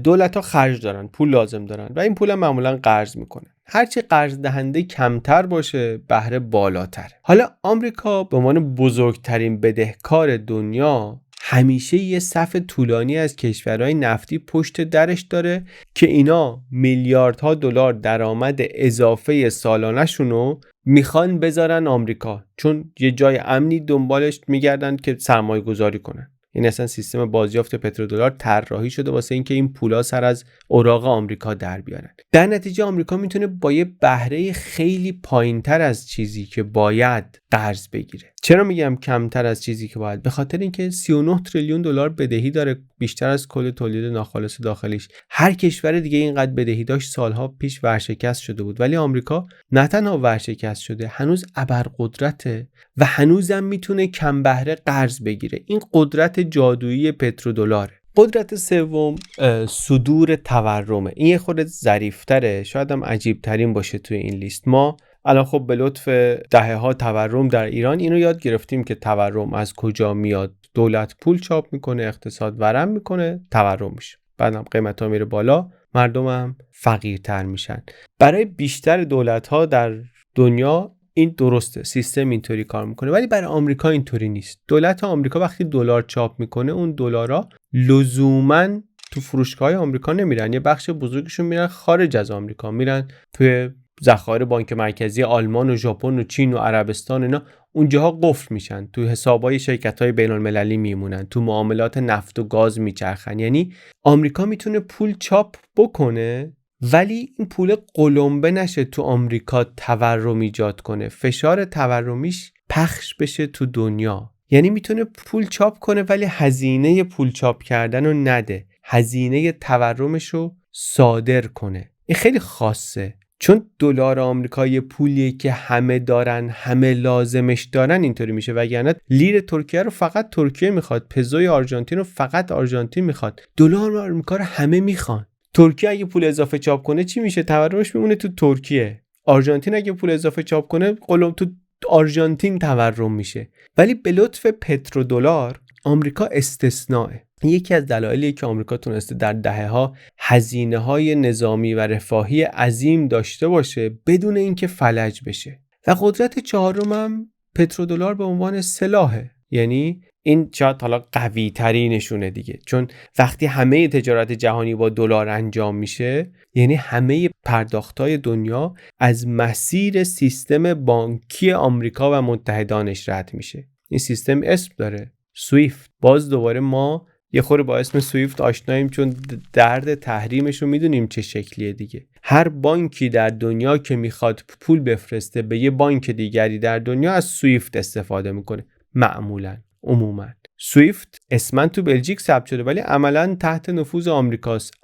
دولت‌ها خرج دارن، پول لازم دارن و این پول هم معمولاً قرض میکنن. هرچی قرض دهنده کمتر باشه بهره بالاتر. حالا آمریکا به عنوان بزرگترین بدهکار دنیا همیشه یه صف طولانی از کشورهای نفتی پشت درش داره که اینا میلیاردها دلار درآمد اضافه سالانه‌شونو میخوان بذارن آمریکا، چون یه جای امنی دنبالش میگردن که سرمایه گذاری کنن. این اصلا سیستم بازیافت پترودلار طراحی شده واسه اینکه این پولا سر از اوراق آمریکا در بیارن. در نتیجه آمریکا میتونه با یه بهره خیلی پایینتر از چیزی که باید قرض بگیره. چرا میگم کمتر از چیزی که باید؟ به خاطر اینکه 39 تریلیون دلار بدهی داره، بیشتر از کل تولید ناخالص داخلیش. هر کشور دیگه اینقدر بدهی داشت سالها پیش ورشکست شده بود، ولی آمریکا نه تنها ورشکست شده، هنوز ابرقدرته و هنوزم میتونه کم بهره قرض بگیره. این قدرت جادویی پترودلاره. قدرت سوم صدور تورمه. این یه خورده ظریف‌تره، شاید هم عجیب ترین باشه توی این لیست. ما الان خب به لطف دهه‌ها تورم در ایران اینو یاد گرفتیم که تورم از کجا میاد. دولت پول چاپ میکنه، اقتصاد ورم میکنه، تورم میشه. بعدم قیمت‌ها میره بالا، مردم هم فقیرتر میشن. برای بیشتر دولت‌ها در دنیا این درسته، سیستم اینطوری کار میکنه، ولی برای آمریکا اینطوری نیست. دولت آمریکا وقتی دلار چاپ میکنه، اون دلارا لزوماً تو فروشگاه‌های آمریکا نمیرن، یه بخش بزرگشون میرن خارج از آمریکا، میرن توی ذخایر بانک مرکزی آلمان و ژاپن و چین و عربستان. اینا اونجاها قفل میشن، تو حسابای شرکت‌های بین‌المللی میمونن، تو معاملات نفت و گاز میچرخن. یعنی آمریکا میتونه پول چاپ بکنه ولی این پول قلمبه نشه تو آمریکا تورم ایجاد کنه، فشار تورمیش پخش بشه تو دنیا. یعنی میتونه پول چاپ کنه ولی هزینه پول چاپ کردن رو نده، هزینه تورمش رو صادر کنه. این خیلی خاصه، چون دلار آمریکا یه پولیه که همه دارن، همه لازمش دارن، اینطوری میشه. وگرنه لیر ترکیه رو فقط ترکیه میخواد، پزوی آرژانتین رو فقط آرژانتین میخواد، دلار آمریکا رو همه میخوان. ترکیه اگه پول اضافه چاپ کنه چی میشه؟ تورمش میمونه تو ترکیه. آرژانتین اگه پول اضافه چاپ کنه قلم تو آرژانتین تورم میشه. ولی به لطف پترودلار آمریکا استثناءه. یکی از دلایلی که آمریکا تونسته در دهه‌ها هزینه‌های نظامی و رفاهی عظیم داشته باشه بدون اینکه فلج بشه. و قدرت چهارم هم پترودلار به عنوان سلاحه. یعنی این شاید حالا قوی ترینشونه دیگه، چون وقتی همه تجارت جهانی با دلار انجام میشه، یعنی همه پرداختای دنیا از مسیر سیستم بانکی آمریکا و متحدانش رد میشه. این سیستم اسم داره، سویفت. باز دوباره ما یه خورده با اسم سویفت آشناییم، چون درد تحریمش رو میدونیم چه شکلیه دیگه. هر بانکی در دنیا که میخواد پول بفرسته به یه بانک دیگری در دنیا از سویفت استفاده میکنه. معمولاً عموما سویفت اسمن تو بلژیک ثبت شده ولی عملاً تحت نفوذ آمریکاست.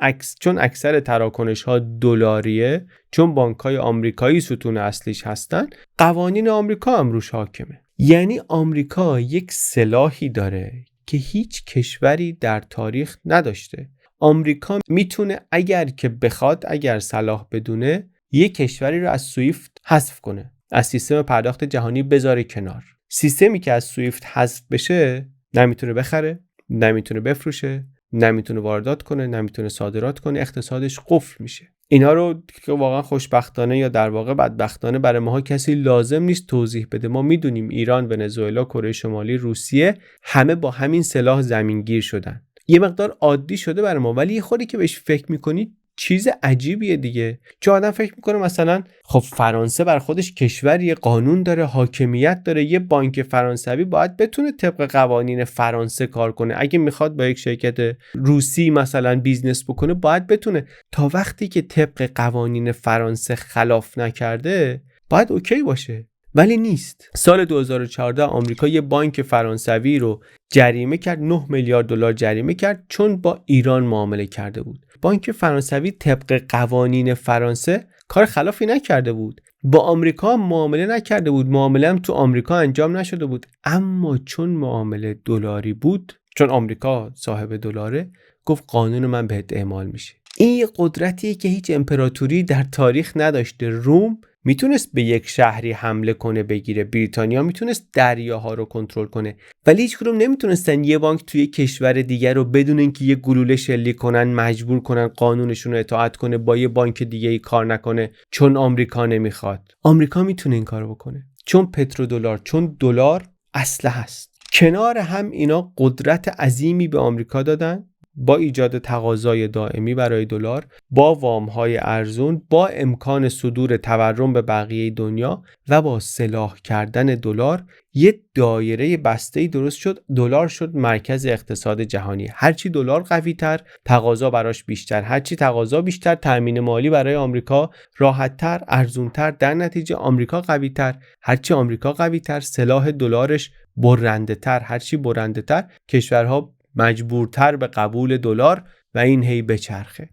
چون اکثر تراکنش‌ها دلاریه، چون بانک‌های آمریکایی ستون اصلیش هستن، قوانین آمریکا هم روش حاکمه. یعنی آمریکا یک سلاحی داره که هیچ کشوری در تاریخ نداشته. آمریکا میتونه اگر که بخواد، اگر صلاح بدونه، یک کشوری رو از سویفت حذف کنه، از سیستم پرداخت جهانی بذاره کنار. سیستمی که از سویفت حذف بشه نمیتونه بخره، نمیتونه بفروشه، نمیتونه واردات کنه، نمیتونه صادرات کنه، اقتصادش قفل میشه. اینا رو که واقعا خوشبختانه یا در واقع بدبختانه برای ماها کسی لازم نیست توضیح بده. ما میدونیم ایران، ونزوئلا، کره شمالی، روسیه همه با همین سلاح زمینگیر شدن. یه مقدار عادی شده برای ما، ولی یه خودی که بهش فکر میکنی چیز عجیبیه دیگه. چون آدم فکر میکنه مثلا خب فرانسه بر خودش کشوریه، قانون داره، حاکمیت داره، یه بانک فرانسوی باید بتونه طبق قوانین فرانسه کار کنه. اگه میخواد با یک شرکت روسی مثلا بیزنس بکنه باید بتونه. تا وقتی که طبق قوانین فرانسه خلاف نکرده باید اوکی باشه، ولی نیست. سال 2014 آمریکا یه بانک فرانسوی رو جریمه کرد، 9 میلیارد دلار جریمه کرد، چون با ایران معامله کرده بود. بانک فرانسوی طبق قوانین فرانسه کار خلافی نکرده بود، با آمریکا هم معامله نکرده بود، معامله هم تو آمریکا انجام نشده بود، اما چون معامله دلاری بود، چون آمریکا صاحب دلاره، گفت قانون من بهت اعمال میشه. این یه قدرتیه که هیچ امپراتوری در تاریخ نداشته. روم میتونست به یک شهری حمله کنه بگیره، بریتانیا میتونست دریاها رو کنترل کنه، ولی هیچ کدوم نمیتونستن یه بانک توی کشور دیگر رو بدون اینکه یه گلوله شلیک کنن مجبور کنن قانونشون رو اطاعت کنه با یه بانک دیگه ای کار نکنه چون آمریکا نمیخواد. آمریکا میتونه این کارو بکنه چون پترودلار، چون دلار اسلحه است. کنار هم اینا قدرت عظیمی به آمریکا دادن با ایجاد تقاضای دائمی برای دلار، با وام‌های ارزون، با امکان صدور تورم به بقیه دنیا و با سلاح کردن دلار. یه دایره بسته‌ای درست شد. دلار شد مرکز اقتصاد جهانی. هرچی دلار قوی‌تر، تقاضا براش بیشتر. هرچی تقاضا بیشتر، تامین مالی برای آمریکا راحت‌تر، ارزون‌تر. در نتیجه آمریکا قوی‌تر. هرچی آمریکا قوی‌تر، سلاح دلارش برنده‌تر. هرچی برنده‌تر، کشورها مجبورتر به قبول دلار و این هی بچرخه.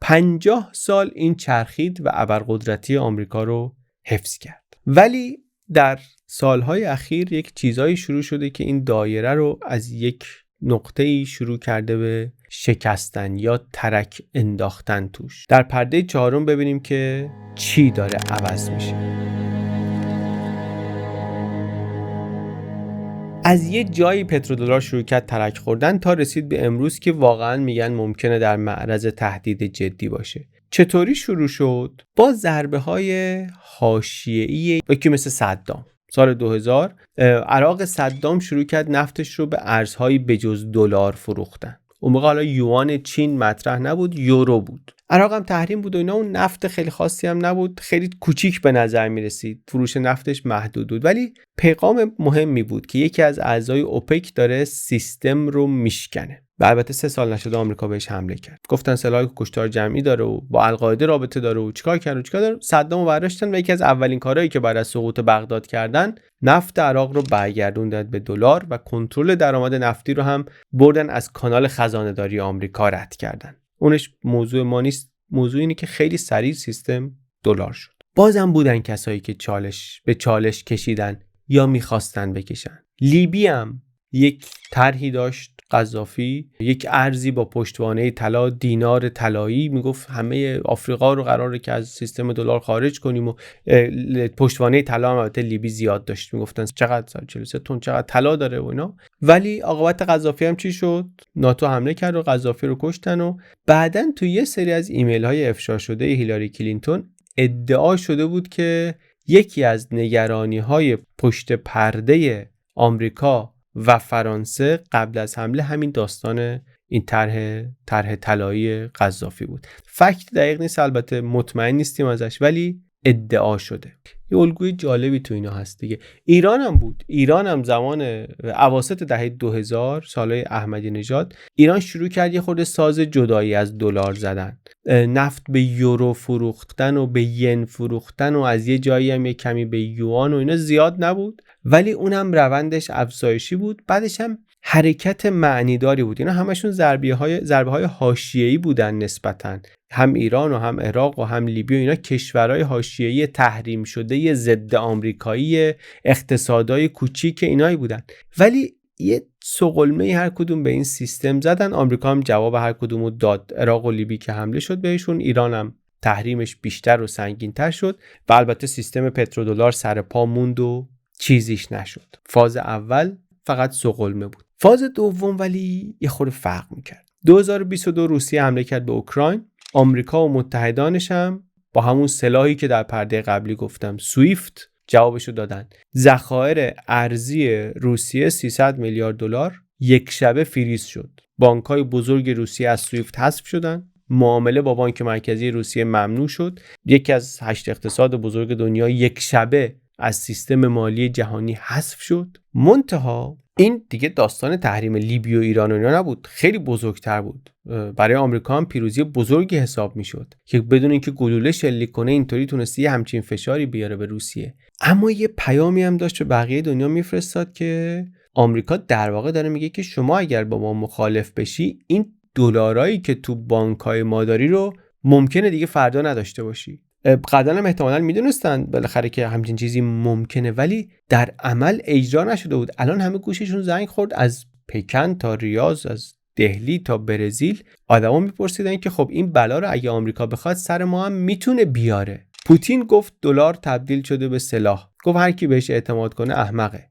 50 سال این چرخید و ابرقدرتی آمریکا رو حفظ کرد. ولی در سالهای اخیر یک چیزایی شروع شده که این دایره رو از یک نقطه‌ای شروع کرده به شکستن یا ترک انداختن توش. در پرده 4 ببینیم که چی داره عوض میشه. از یه جایی پترودلار شروع کرد ترک خوردن تا رسید به امروز که واقعا میگن ممکنه در معرض تهدید جدی باشه. چطوری شروع شد؟ با ضربه‌های حاشیه‌ای که مثل صدام. سال 2000 عراق صدام شروع کرد نفتش رو به ارزهای بجز دلار فروختن. اون موقع حالا یوان چین مطرح نبود، یورو بود. عراق هم تحریم بود و اینا، اون نفت خیلی خاصی هم نبود، خیلی کوچیک به نظر می رسید، فروش نفتش محدود بود، ولی پیغام مهمی بود که یکی از اعضای اوپک داره سیستم رو میشکنه. و البته 3 سال نشده آمریکا بهش حمله کرد. گفتن سلاح کشتار جمعی داره و با القاعده رابطه داره و چیکار داره. صدامو برداشتن و یکی از اولین کارهایی که بعد از سقوط بغداد کردن، نفت عراق رو برگردوندن به دلار و کنترل درآمد نفتی رو هم بردن از کانال خزانه‌داری آمریکا رد کردن. اونش موضوع ما نیست، موضوع اینه که خیلی سریع سیستم دلار شد. بازم بودن کسایی که به چالش کشیدن یا میخواستن بکشن. لیبی هم یک طرحی داشت، قذافی یک ارزی با پشتوانه طلا، دینار طلایی، میگفت همه آفریقا رو قراره که از سیستم دلار خارج کنیم و پشتوانه طلا هم البته لیبی زیاد داشت، میگفتن چقدر 43 تن چقدر طلا داره و اینا. ولی عاقبت قذافی هم چی شد؟ ناتو حمله کرد و قذافی رو کشتن و بعدن تو یه سری از ایمیل های افشا شده هیلاری کلینتون ادعا شده بود که یکی از نگرانی های پشت پرده آمریکا و فرانسه قبل از حمله همین داستان این طرح طلایی قذافی بود. فکت دقیق نیست، البته مطمئن نیستیم ازش، ولی ادعا شده. یه الگوی جالبی تو اینا هست دیگه. ایران هم بود. ایران هم زمان اواسط دهه 2000 سالهای احمدی نژاد ایران شروع کرد یه خورده ساز جدایی از دلار زدن، نفت به یورو فروختن و به ین فروختن و از یه جایی هم یه کمی به یوان و اینا زیاد نبود، ولی اونم روندش افزایشی بود. بعدش هم حرکت معنیداری بود. اینا همشون ضربه های حاشیه‌ای بودن نسبتاً. هم ایران و هم عراق و هم لیبی و اینا کشورهای حاشیه‌ای تحریم شده ضد آمریکایی، اقتصادای کوچیک اینایی بودن، ولی یه سقلمه هر کدوم به این سیستم زدن. آمریکا هم جواب هر کدومو داد. عراق و لیبی که حمله شد بهشون، ایران هم تحریمش بیشتر و سنگین‌تر شد و البته سیستم پترودلار سر پا موند و چیزیش نشد. فاز اول فقط سقلمه بود. فاز دوم ولی یه خورده فرق می‌کرد. 2022 روسیه حمله کرد به اوکراین. آمریکا و متحدانش هم با همون سلاحی که در پرده قبلی گفتم سویفت جوابشو دادن. ذخایر ارزی روسیه 300 میلیارد دلار یک شبه فریز شد. بانک‌های بزرگ روسیه از سویفت حذف شدن. معامله با بانک مرکزی روسیه ممنوع شد. یکی از 8 اقتصاد بزرگ دنیا یک شبه از سیستم مالی جهانی حذف شد. منتها این دیگه داستان تحریم لیبی و ایران و اینا نبود، خیلی بزرگتر بود. برای آمریکا هم پیروزی بزرگی حساب میشد که بدون اینکه گلوله شلیک کنه اینطوری تونستی همچین فشاری بیاره به روسیه. اما یه پیامی هم داشت به بقیه دنیا میفرستاد که آمریکا در واقع داره میگه که شما اگر با ما مخالف بشی این دلارایی که تو بانک‌های ما داری رو ممکنه دیگه فردا نداشته باشی. قبلا هم احتمالاً میدونستن بالاخره که همچین چیزی ممکنه، ولی در عمل اجرا نشده بود. الان همه گوششون زنگ خورد، از پکن تا ریاض، از دهلی تا برزیل آدما میپرسیدن که خب این بلا رو اگه آمریکا بخواد سر ما هم میتونه بیاره. پوتین گفت دلار تبدیل شده به سلاح، گفت هر کی بهش اعتماد کنه احمقه.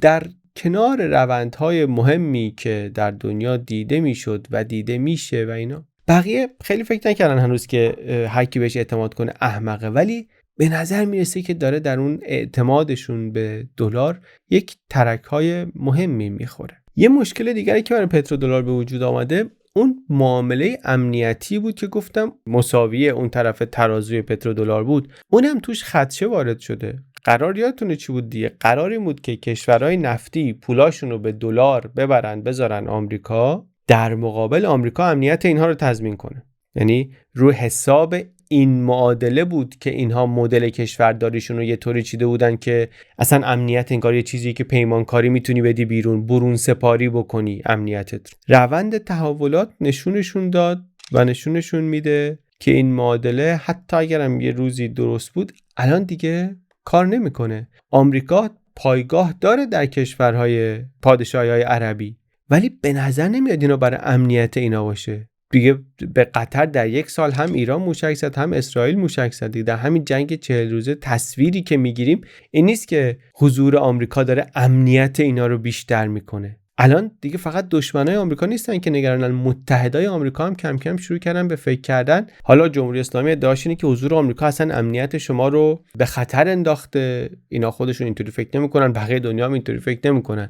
در کنار روندهای مهمی که در دنیا دیده میشد و دیده میشه و اینا، بقیه خیلی فکر نکردن هنوز که هر کی بهش اعتماد کنه احمقه، ولی به نظر میرسه که داره در اون اعتمادشون به دلار یک ترک‌های مهمی میخوره. یه مشکل دیگری که برای پترودلار به وجود آمده اون معامله امنیتی بود که گفتم مساویه اون طرف ترازوی پترودلار بود، اونم توش خدشه وارد شده. قرار یادتونه چی بود دیگه؟ قرار این بود که کشورهای نفتی پولاشون رو به دلار ببرن بذارن آمریکا، در مقابل آمریکا امنیت اینها رو تضمین کنه. یعنی رو حساب این معادله بود که اینها مدل کشورداریشون رو یه طوری چیده بودن که اصلا امنیت انگار یه چیزی که پیمانکاری میتونی بدی بیرون، برون سپاری بکنی امنیتت. روند تحولات نشونشون داد و نشونشون میده که این معادله حتی اگرم یه روزی درست بود الان دیگه کار نمیکنه. آمریکا پایگاه داره در کشورهای پادشاهی‌های عربی، ولی به نظر نمیاد اینا برای امنیت اینا باشه. دیگه به قطر در یک سال هم ایران موشک زد هم اسرائیل موشک زد. در همین جنگ 40 روزه تصویری که میگیریم این نیست که حضور آمریکا داره امنیت اینا رو بیشتر میکنه. الان دیگه فقط دشمنای آمریکا نیستن که نگرانن، متحدای آمریکا هم کم کم شروع کردن به فکر کردن. حالا جمهوری اسلامی ادعاش اینه که حضور آمریکا اصلا امنیت شما رو به خطر انداخته. اینا خودشون اینطوری فکر نمیکنن، بقیه دنیا هم اینطوری فکر نمیکنن،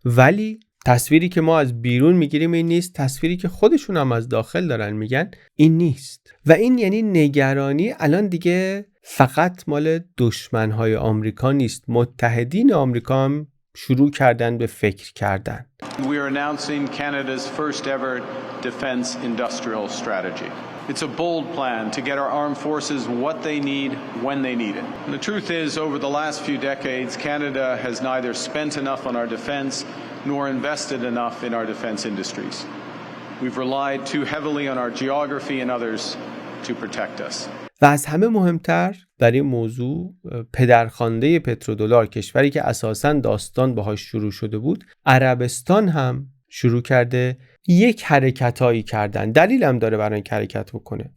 ولی تصویری که ما از بیرون میگیریم این نیست، تصویری که خودشون هم از داخل دارن میگن این نیست. و این یعنی نگرانی الان دیگه فقط مال دشمنهای آمریکا نیست، متحدین آمریکا هم شروع کردن به فکر کردن. We are announcing Canada's first ever defense industrial strategy. It's a bold plan to get our armed forces what they need when they need it. And the truth is, over the last few decades, Canada has neither spent enough on our defense nor invested enough in our defense industries. We've relied too heavily on our geography and others to protect us. و از همه مهمتر در این موضوع پدرخوانده پترودلار، کشوری که اساساً داستان باهاش شروع شده بود، عربستان هم شروع کرده یک حرکتایی کردن. دلیل هم داره برای اینکه حرکت بکنه.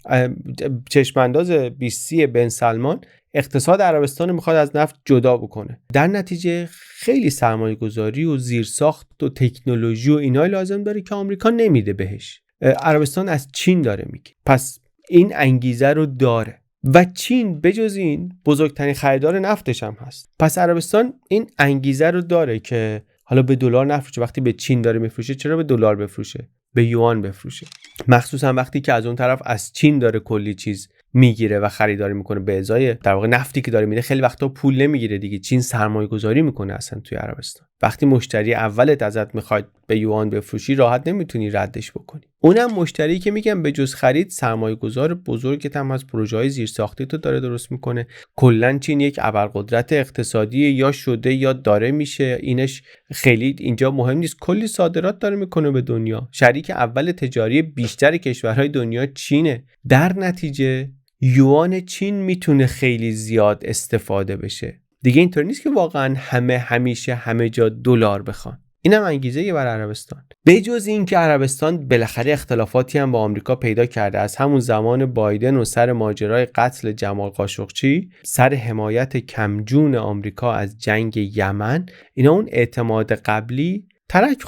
چشمانداز 20 بن سلمان اقتصاد عربستان میخواد از نفت جدا بکنه. در نتیجه خیلی سرمایه گذاری و زیرساخت و تکنولوژی و اینای لازم داره که آمریکا نمیده بهش. عربستان از چین داره میگه، پس این انگیزه رو داره و چین بجز این بزرگترین خریدار نفتش هم هست. پس عربستان این انگیزه رو داره که حالا به دلار نفروشه. وقتی به چین داره میفروشه چرا به دلار بفروشه؟ به یوان بفروشه. مخصوصا وقتی که از اون طرف از چین داره کلی چیز میگیره و خریداری میکنه به ازای در واقع نفتی که داره میده. خیلی وقتا پول نمیگیره دیگه، چین سرمایه گذاری میکنه اصلا توی عربستان. وقتی مشتری اولت ازت میخواد به یوان بفروشی راحت نمیتونی ردش بکنی. اونم مشتری که میگم به جز خرید سرمایه گذار بزرگت هم از پروژه‌های زیرساختی تو داره درست میکنه. کلا چین یک ابرقدرت اقتصادی یا شده یا داره میشه. اینش خیلی اینجا مهم نیست، کلی صادرات داره میکنه به دنیا. شریک اول تجاری بیشتر کشورهای دنیا چینه. در نتیجه یوان چین میتونه خیلی زیاد استفاده بشه. دیگه اینطور نیست که واقعا همیشه همه جا دلار بخوان. اینم انگیزه برای عربستان. به جز این که عربستان بالاخره اختلافاتی هم با آمریکا پیدا کرده از همون زمان بایدن و سر ماجرای قتل جمال قاشقچی، سر حمایت کمجون آمریکا از جنگ یمن، اینا اون اعتماد قبلی ترک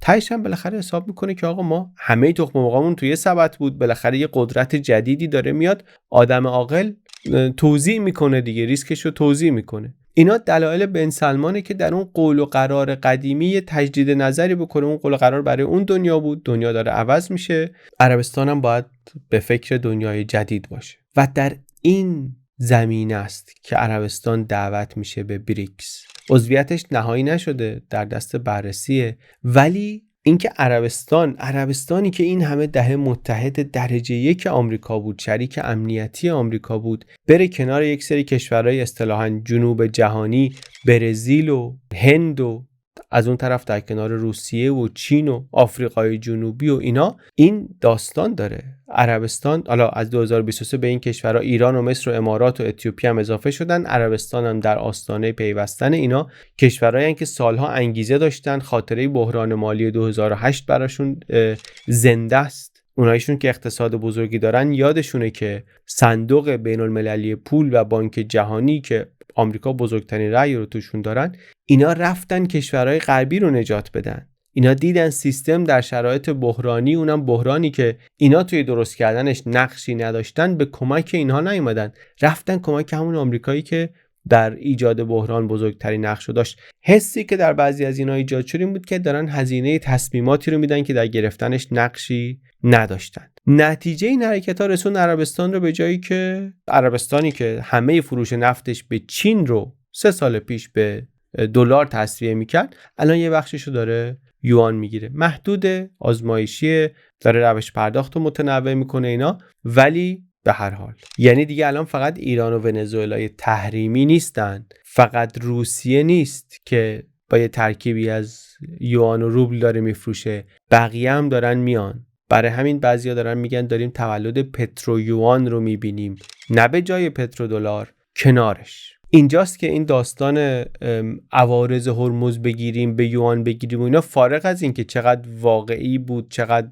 تهش هم بالاخره حساب میکنه که آقا ما همه تخم مرغامون توی سبد بود، بالاخره یه قدرت جدیدی داره میاد، آدم عاقل توزیع میکنه دیگه، ریسکش رو توزیع میکنه. اینا دلایل بن سلمانه که در اون قول و قرار قدیمی یه تجدید نظری بکنه. اون قول و قرار برای اون دنیا بود، دنیا داره عوض میشه، عربستان هم باید به فکر دنیای جدید باشه. و در این زمینه است که عربستان دعوت میشه به بریکس. عضویتش نهایی نشده، در دست بررسیه، ولی اینکه عربستانی که این همه دهه متحد درجه 1 آمریکا بود، شریک امنیتی آمریکا بود، بره کنار یک سری کشورهای اصطلاحاً جنوب جهانی، برزیل و هند و از اون طرف در کنار روسیه و چین و آفریقای جنوبی و اینا، این داستان داره. عربستان حالا از 2023 به این کشورها ایران و مصر و امارات و اتیوپی هم اضافه شدن. عربستان هم در آستانه پیوستن اینا. کشورهایی که سالها انگیزه داشتن، خاطره بحران مالی 2008 براشون زنده است. اونایشون که اقتصاد بزرگی دارن یادشونه که صندوق بین المللی پول و بانک جهانی که آمریکا بزرگترین رأی رو توشون دارن، اینا رفتن کشورهای غربی رو نجات بدن. اینا دیدن سیستم در شرایط بحرانی، اونم بحرانی که اینا توی درست کردنش نقشی نداشتن، به کمک اینها نیومدن، رفتن کمک همون آمریکایی که در ایجاد بحران بزرگترین نقش رو داشت. حسی که در بعضی از اینا ایجاد شد این بود که دارن هزینه تصمیماتی رو میدن که در گرفتنش نقشی نداشتن. نتیجه این حرکت‌ها رسون عربستان رو به جایی که عربستانی که همه فروش نفتش به چین رو 3 سال پیش به دلار تسویه میکرد، الان یه بخشش رو داره یوان میگیره. محدود، آزمایشی، داره روش پرداخت رو متنوع میکنه اینا، ولی به هر حال یعنی دیگه الان فقط ایران و ونزوئلای تحریمی نیستن، فقط روسیه نیست که با یه ترکیبی از یوان و روبل داره میفروشه، بقیه هم دارن میان. برای همین بعضیا دارن میگن داریم تولد پترو یوان رو میبینیم، نه به جای پترو دلار، کنارش. اینجاست که این داستان عوارض هرمز بگیریم به یوان بگیریم و اینا، فارغ از این که چقدر واقعی بود، چقدر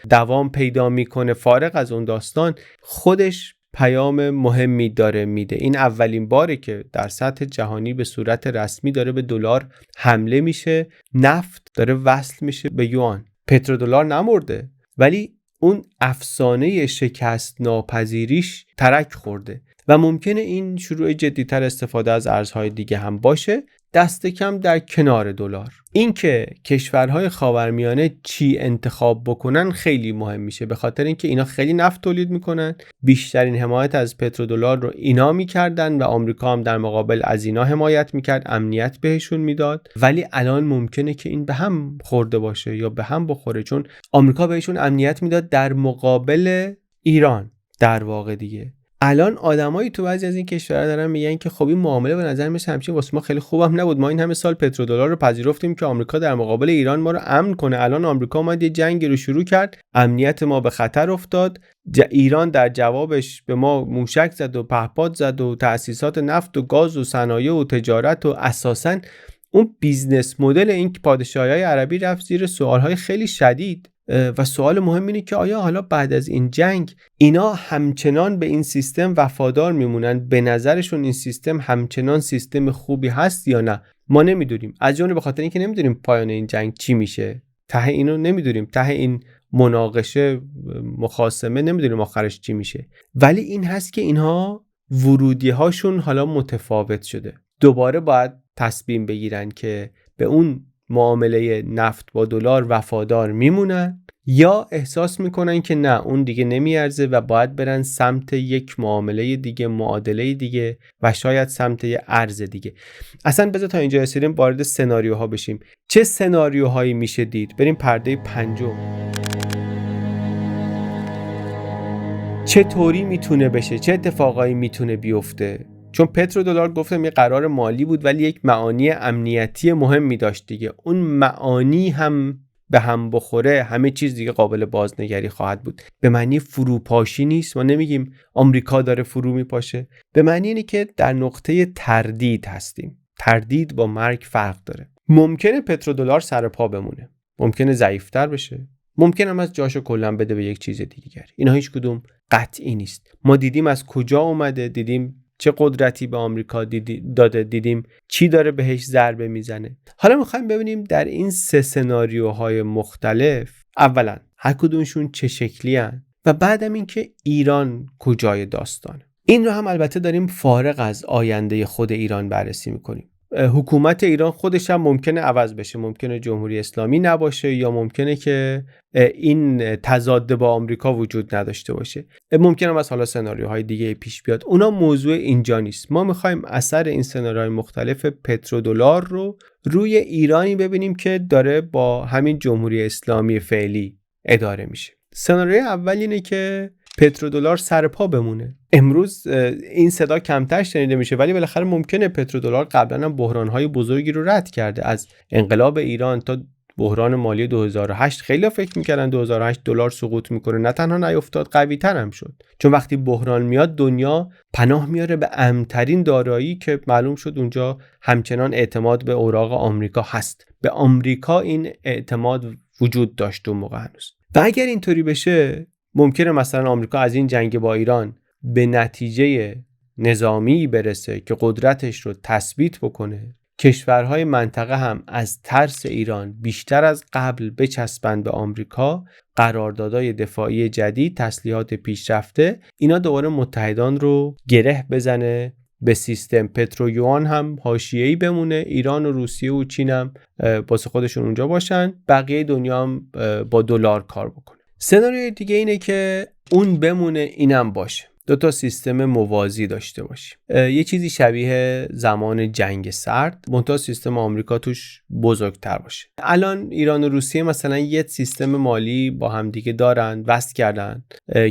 دوام پیدا میکنه، فارغ از اون داستان، خودش پیام مهمی داره میده. این اولین باره که در سطح جهانی به صورت رسمی داره به دلار حمله میشه، نفت داره وصل میشه به یوان. پترودلار نمرده، ولی اون افسانه شکست ناپذیریش ترک خورده و ممکنه این شروع جدی‌تر استفاده از ارزهای دیگه هم باشه، دست کم در کنار دلار. این که کشورهای خاورمیانه چی انتخاب بکنن خیلی مهم میشه، به خاطر اینکه اینا خیلی نفت تولید میکنن، بیشترین حمایت از پترودلار رو اینا میکردن و آمریکا هم در مقابل از اینا حمایت میکرد، امنیت بهشون میداد. ولی الان ممکنه که این به هم خورده باشه یا به هم بخوره، چون آمریکا بهشون امنیت میداد در مقابل ایران. در واقع دیگه الان آدمایی تو بعضی از این کشورها دارن میگن که خب این معامله به نظر میاد همچین واسه ما خیلی خوبم نبود، ما این همه سال پترودلار رو پذیرفتیم که آمریکا در مقابل ایران ما رو امن کنه، الان آمریکا اومد یه جنگی رو شروع کرد، امنیت ما به خطر افتاد، ایران در جوابش به ما موشک زد و پهپاد زد و تأسیسات نفت و گاز و صنایع و تجارت و اساساً اون بیزنس مدل این پادشاهی‌های عربی رفت زیر سوال‌های خیلی شدید. و سوال مهم اینه که آیا حالا بعد از این جنگ اینا همچنان به این سیستم وفادار میمونن؟ به نظرشون این سیستم همچنان سیستم خوبی هست یا نه؟ ما نمیدونیم، از جمله به خاطر اینکه نمیدونیم پایان این جنگ چی میشه، ته اینو نمیدونیم، ته این مناقشه مخاصمه نمیدونیم آخرش چی میشه. ولی این هست که اینها ورودی هاشون حالا متفاوت شده، دوباره باید تصمیم بگیرن که به اون معامله نفت با دلار وفادار میمونن یا احساس میکنن که نه اون دیگه نمیارزه و باید برن سمت یک معامله دیگه، معادله دیگه و شاید سمت یه ارز دیگه. اصلا بذار تا اینجا رسیدیم وارد سناریوها بشیم. چه سناریوهایی میشه دید؟ بریم پرده 5. چطوری میتونه بشه؟ چه اتفاقایی میتونه بیفته؟ چون پترودلار گفتم یه قرار مالی بود ولی یک معانی امنیتی مهمی داشت دیگه. اون معانی هم به هم بخوره همه چیز دیگه قابل بازنگری خواهد بود. به معنی فروپاشی نیست، ما نمیگیم آمریکا داره فرو میپاشه، به معنی اینه که در نقطه تردید هستیم. تردید با مرگ فرق داره. ممکنه پترودلار سر پا بمونه، ممکنه ضعیف‌تر بشه، ممکنه هم از جاشو کلا بده به یک چیز دیگر. اینا هیچ کدوم قطعی نیست. ما دیدیم از کجا اومده، دیدیم چه قدرتی به آمریکا داده، دیدیم چی داره بهش ضربه میزنه. حالا میخوایم ببینیم در این 3 سناریوهای مختلف اولا هر کدومشون چه شکلی هن و بعدم اینکه ایران کجای داستانه. این رو هم البته داریم فارغ از آینده خود ایران بررسی میکنیم. حکومت ایران خودش هم ممکنه عوض بشه، ممکنه جمهوری اسلامی نباشه یا ممکنه که این تضاد با آمریکا وجود نداشته باشه، ممکنه هم از حالا سناریوهای دیگه پیش بیاد. اونا موضوع اینجا نیست. ما میخوایم اثر این سناریوهای مختلف پترودلار رو روی ایرانی ببینیم که داره با همین جمهوری اسلامی فعلی اداره میشه. سناریوی اول اینه که پترودلار سر پا بمونه. امروز این صدا کمتر شنیده میشه ولی بالاخره ممکنه پترودلار قبلا هم بحران‌های بزرگی رو رد کرده. از انقلاب ایران تا بحران مالی 2008 خیلی فکر میکردن 2008 دلار سقوط میکنه، نه تنها نیفتاد قوی تر هم شد، چون وقتی بحران میاد دنیا پناه میاره به امن‌ترین دارایی که معلوم شد اونجا همچنان اعتماد به اوراق آمریکا هست. به آمریکا این اعتماد وجود داشت اون موقع هنوز. و اگر اینطوری بشه ممکنه مثلا آمریکا از این جنگ با ایران به نتیجه نظامی برسه که قدرتش رو تثبیت بکنه. کشورهای منطقه هم از ترس ایران بیشتر از قبل بچسبند به آمریکا، قراردادهای دفاعی جدید، تسلیحات پیشرفته، اینا دوباره متحدان رو گره بزنه به سیستم. پترویوان هم حاشیه‌ای بمونه، ایران و روسیه و چین هم واسه خودشون اونجا باشن، بقیه دنیا هم با دلار کار بکنه. سناریوی دیگه اینه که اون بمونه اینم باشه، 2 سیستم موازی داشته باشیم، یه چیزی شبیه زمان جنگ سرد، منتها سیستم آمریکا توش بزرگتر باشه. الان ایران و روسیه مثلا یه سیستم مالی با هم دیگه دارن، وصل کردن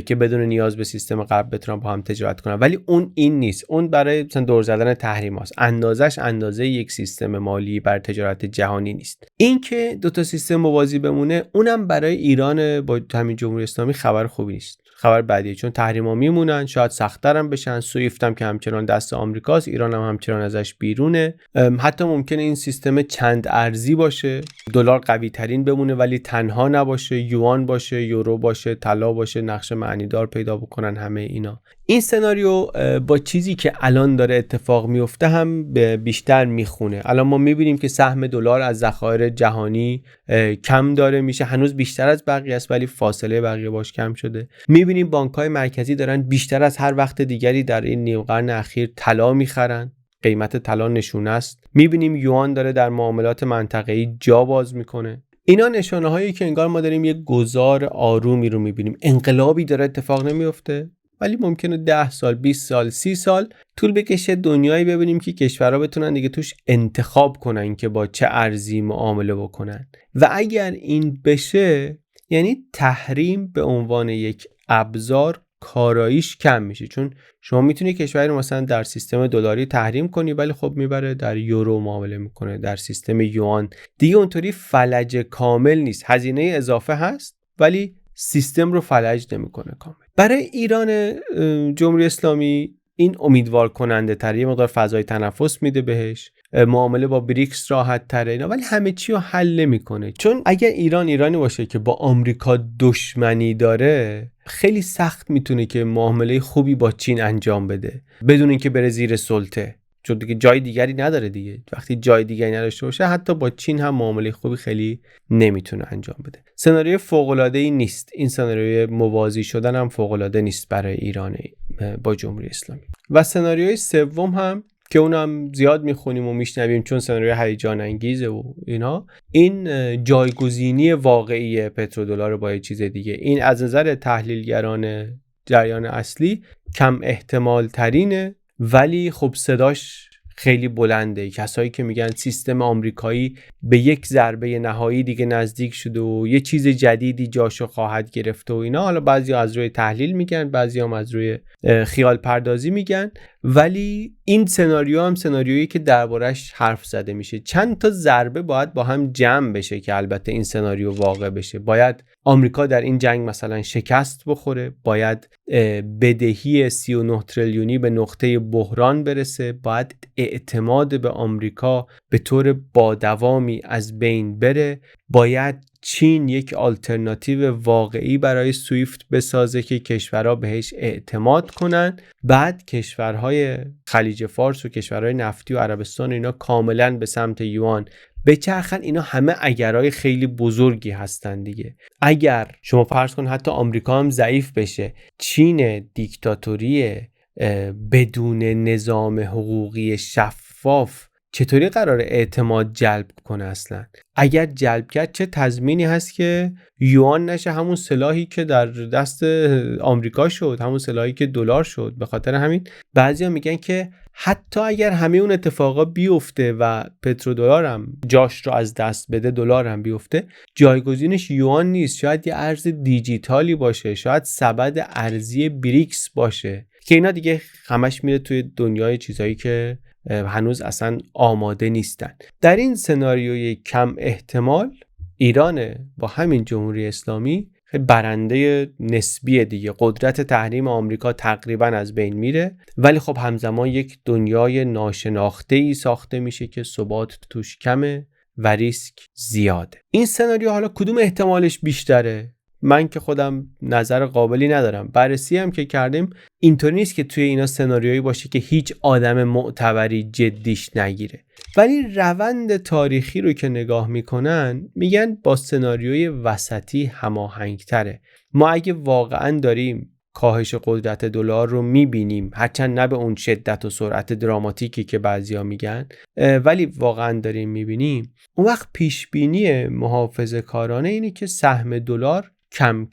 که بدون نیاز به سیستم قبل بتونن با هم تجارت کنن، ولی اون این نیست. اون برای مثلا دور زدن تحریم هست، اندازش اندازه یک سیستم مالی بر تجارت جهانی نیست. این که 2 سیستم موازی بمونه اونم برای ایران با همین جمهوری اسلامی خبر خوبی نیست، خبر بعدیه، چون تحریما میمونن، شاید سخت‌تر هم بشن. سویفت هم که همچنان دست آمریکاست، ایران هم همچنان ازش بیرونه. حتی ممکنه این سیستم چند ارزی باشه، دلار قوی ترین بمونه ولی تنها نباشه، یوان باشه، یورو باشه، طلا باشه، نقش معنیدار پیدا بکنن همه اینا. این سناریو با چیزی که الان داره اتفاق میفته هم بیشتر میخونه. الان ما میبینیم که سهم دلار از ذخایر جهانی کم داره میشه، هنوز بیشتر از بقیه است ولی فاصله بقیه باش کم شده. میبینیم بانک‌های مرکزی دارن بیشتر از هر وقت دیگری در این نیم قرن اخیر طلا میخرن، قیمت طلا نشونه است. میبینیم یوان داره در معاملات منطقه‌ای جا باز میکنه. اینا نشانه هایی که انگار ما داریم یک گذار آرومی رو میبینیم. انقلابی داره اتفاق نمیفته ولی ممکنه 10 سال، 20 سال، 30 سال طول بکشه دنیایی ببینیم که کشورها بتونن دیگه توش انتخاب کنن که با چه ارزی معامله بکنن. و اگر این بشه یعنی تحریم به عنوان یک ابزار کاراییش کم میشه، چون شما میتونی کشوری رو مثلا در سیستم دلاری تحریم کنی ولی خب میبره در یورو معامله میکنه، در سیستم یوان دیگه اونطوری فلج کامل نیست، هزینه اضافه هست ولی سیستم رو فلج نمیکنه کامل. برای ایران جمهوری اسلامی این امیدوار کننده تره، یه مقدار فضای تنفس میده بهش، معامله با بریکس راحت تره اینا، ولی همه چی رو حل نمیکنه. چون اگه ایرانی باشه که با آمریکا دشمنی داره خیلی سخت میتونه که معامله خوبی با چین انجام بده بدون اینکه بره زیر سلطه، چون دیگه جای دیگری نداره دیگه. وقتی جای دیگری نداشته باشه حتی با چین هم معامله خوبی خیلی نمیتونه انجام بده. سناریوی فوق‌العاده‌ای نیست، این سناریوی موازی شدن هم فوق‌العاده نیست برای ایران با جمهوری اسلامی. و سناریوی سوم هم که اونم زیاد میخونیم و میشنویم چون سناریوی هیجان انگیزه و اینا، این جایگزینی واقعی پترودلار با یه چیز دیگه. این از نظر تحلیلگران جریان اصلی کم احتمال ترینه ولی خب صداش خیلی بلنده. کسایی که میگن سیستم آمریکایی به یک ضربه نهایی دیگه نزدیک شده و یه چیز جدیدی جاشو خواهد گرفت و اینا، حالا بعضی از روی تحلیل میگن، بعضی هم از روی خیال پردازی میگن، ولی این سناریو هم سناریویی که دربارش حرف زده میشه. چند تا ضربه باید با هم جمع بشه که البته این سناریو واقع بشه. باید آمریکا در این جنگ مثلا شکست بخوره، باید بدهی 39 تریلیونی به نقطه بحران برسه، باید اعتماد به آمریکا به طور با دوامی از بین بره، باید چین یک آلترناتیو واقعی برای سویفت بسازه که کشورها بهش اعتماد کنن، بعد کشورهای خلیج فارس و کشورهای نفتی و عربستان اینا کاملا به سمت یوان بچرخن. اینا همه اگرهای خیلی بزرگی هستن دیگه. اگر شما فرض کن حتی آمریکا هم ضعیف بشه، چین دیکتاتوری بدون نظام حقوقی شفاف چطوری قرار اعتماد جلب کنه اصلا؟ اگر جلب کرد چه تضمینی هست که یوان نشه همون سلاحی که در دست آمریکا شد، همون سلاحی که دلار شد؟ به خاطر همین بعضیا میگن که حتی اگر همه اون اتفاقا بیفته و پترودلار هم جاش رو از دست بده، دلار هم بیفته، جایگزینش یوان نیست. شاید یه ارز دیجیتالی باشه، شاید سبد ارزی بریکس باشه که اینا دیگه همش میره توی دنیای چیزایی که هنوز اصلا آماده نیستن. در این سناریوی کم احتمال ایران با همین جمهوری اسلامی برنده نسبی دیگه. قدرت تحریم آمریکا تقریبا از بین میره، ولی خب همزمان یک دنیای ناشناخته ای ساخته میشه که ثبات توش کمه و ریسک زیاده. این سناریو حالا کدوم احتمالش بیشتره؟ من که خودم نظر قابلی ندارم. بررسی هم که کردیم اینطوری نیست که توی اینا سناریویی باشه که هیچ آدم معتبری جدیش نگیره، ولی روند تاریخی رو که نگاه میکنن میگن با سناریوی وسطی هماهنگتره. ما اگه واقعا داریم کاهش قدرت دلار رو میبینیم، هرچند نه به اون شدت و سرعت دراماتیکی که بعضیا میگن، ولی واقعا داریم میبینیم، اون وقت پیشبینی محافظه‌کارانه اینه که سهم دلار کم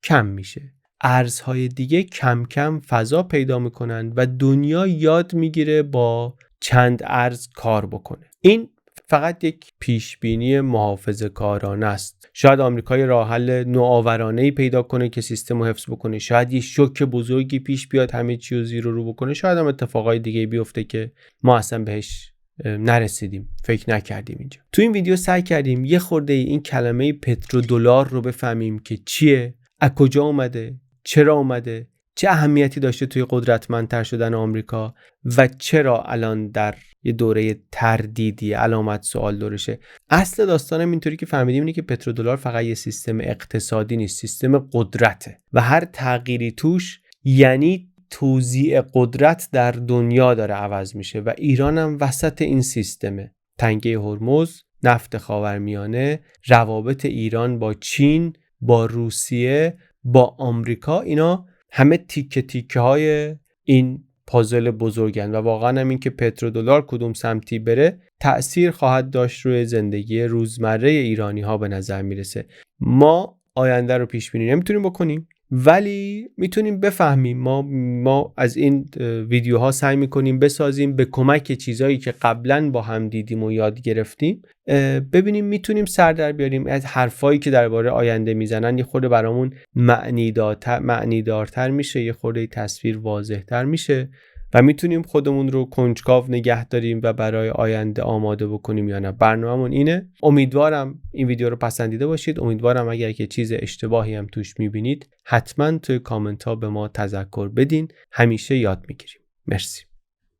کم میشه، ارزهای دیگه کم کم فضا پیدا میکنن و دنیا یاد میگیره با چند ارز کار بکنه. این فقط یک پیشبینی محافظه‌کارانه است. شاید آمریکا راه حل نوآورانه‌ای پیدا کنه که سیستم رو حفظ بکنه، شاید یه شوک بزرگی پیش بیاد همه چی رو زیر و رو بکنه، شاید هم اتفاقای دیگه بیفته که ما اصلا بهش نرسیدیم، فکر نکردیم. اینجا تو این ویدیو سعی کردیم یه خورده این کلمه پترودلار رو بفهمیم که چیه، از کجا اومده، چرا اومده، چه اهمیتی داشته توی قدرتمندتر شدن آمریکا و چرا الان در یه دوره تردیدی، علامت سوال دورشه. اصل داستانم اینطوری که فهمیدیم اینه که پترودلار فقط یه سیستم اقتصادی نیست، سیستم قدرته و هر تغییری توش یعنی توزیع قدرت در دنیا داره عوض میشه و ایران هم وسط این سیستمه. تنگه هرمز، نفت خاورمیانه، روابط ایران با چین، با روسیه، با آمریکا، اینا همه تیکه تیکه های این پازل بزرگن و واقعا هم این که پترودلار کدوم سمتی بره تأثیر خواهد داشت روی زندگی روزمره ایرانی ها به نظر میرسه. ما آینده رو پیش بینی نمیتونیم بکنیم، ولی میتونیم بفهمیم. ما از این ویدیوها سعی میکنیم بسازیم به کمک چیزایی که قبلا با هم دیدیم و یاد گرفتیم، ببینیم میتونیم سر در بیاریم از حرفایی که درباره آینده میزنن. یه خورده برامون معنی دارتر میشه، یه خورده تصویر واضح‌تر میشه و میتونیم خودمون رو کنجکاو نگه داریم و برای آینده آماده بکنیم یا نه. برنامه‌مون اینه. امیدوارم این ویدیو رو پسندیده باشید. امیدوارم اگر که چیز اشتباهی هم توش میبینید حتما توی کامنت ها به ما تذکر بدین. همیشه یاد میگیریم. مرسی.